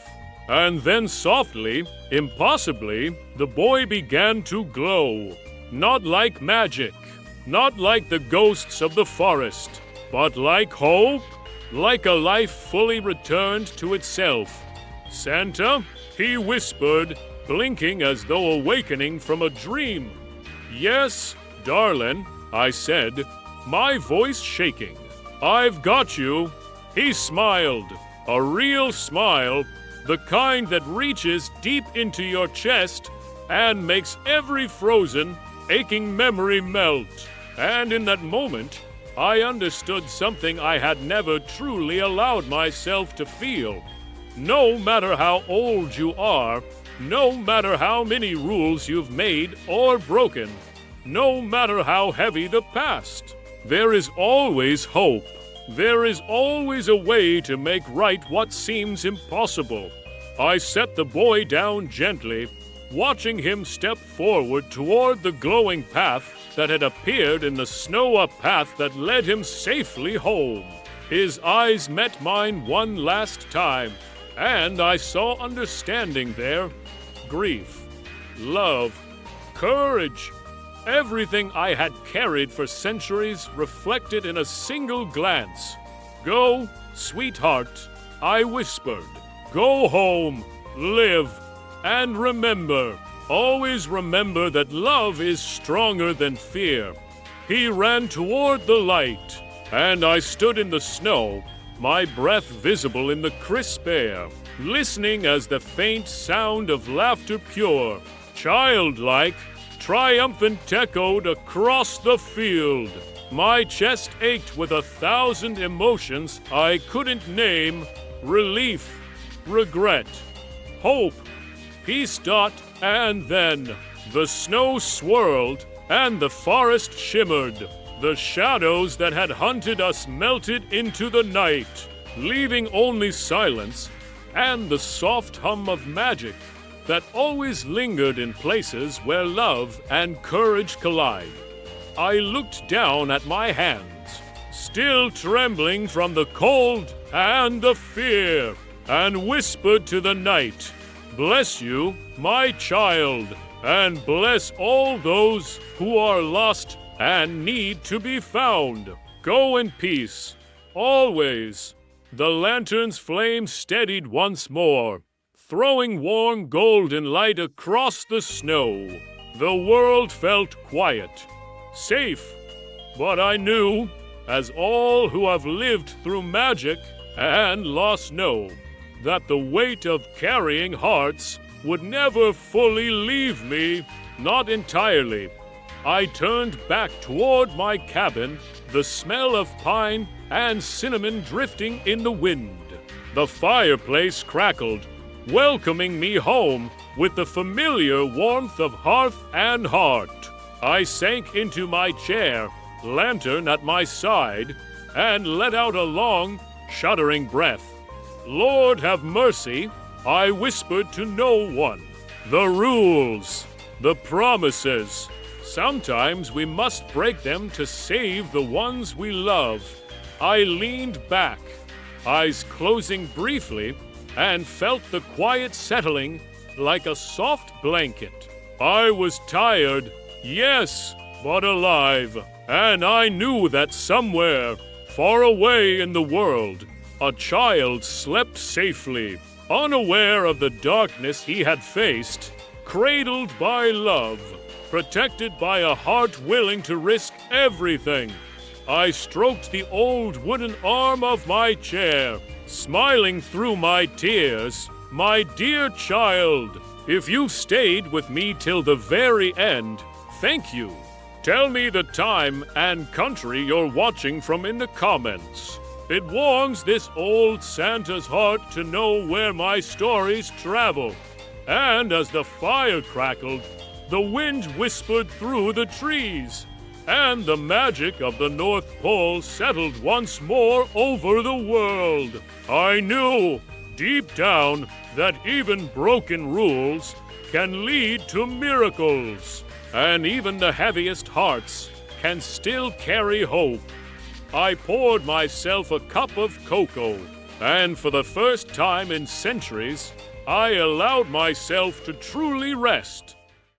And then softly, impossibly, the boy began to glow. Not like magic, not like the ghosts of the forest, but like hope, like a life fully returned to itself. "Santa," he whispered, blinking as though awakening from a dream. "Yes, darling," I said, my voice shaking. "I've got you." He smiled, a real smile, the kind that reaches deep into your chest and makes every frozen, aching memory melt. And in that moment, I understood something I had never truly allowed myself to feel. No matter how old you are, no matter how many rules you've made or broken, no matter how heavy the past, there is always hope. There is always a way to make right what seems impossible. I set the boy down gently, watching him step forward toward the glowing path that had appeared in the snow, a path that led him safely home. His eyes met mine one last time, and I saw understanding there, grief, love, courage, everything I had carried for centuries reflected in a single glance. "Go, sweetheart," I whispered. "Go home, live, and remember, always remember that love is stronger than fear." He ran toward the light, and I stood in the snow, my breath visible in the crisp air, listening as the faint sound of laughter pure, childlike, triumphant echoed across the field. My chest ached with 1,000 emotions I couldn't name: relief, regret, hope, peace. And then the snow swirled and the forest shimmered. The shadows that had hunted us melted into the night, leaving only silence and the soft hum of magic that always lingered in places where love and courage collide. I looked down at my hands, still trembling from the cold and the fear, and whispered to the night, "Bless you, my child, and bless all those who are lost and need to be found. Go in peace, always." The lantern's flame steadied once more, throwing warm golden light across the snow. The world felt quiet, safe, but I knew, as all who have lived through magic and loss know, that the weight of carrying hearts would never fully leave me, not entirely. I turned back toward my cabin, the smell of pine and cinnamon drifting in the wind. The fireplace crackled, welcoming me home with the familiar warmth of hearth and heart. I sank into my chair, lantern at my side, and let out a long, shuddering breath. Lord have mercy, I whispered to no one. The rules, the promises. Sometimes we must break them to save the ones we love. I leaned back, eyes closing briefly, and felt the quiet settling like a soft blanket. I was tired, yes, but alive, and I knew that somewhere, far away in the world, a child slept safely, unaware of the darkness he had faced, cradled by love, protected by a heart willing to risk everything. I stroked the old wooden arm of my chair, smiling through my tears. My dear child, if you stayed with me till the very end, thank you. Tell me the time and country you're watching from in the comments. It warms this old Santa's heart to know where my stories travel. And as the fire crackled, the wind whispered through the trees, and the magic of the North Pole settled once more over the world. I knew, deep down, that even broken rules can lead to miracles, and even the heaviest hearts can still carry hope. I poured myself a cup of cocoa, and for the first time in centuries, I allowed myself to truly rest.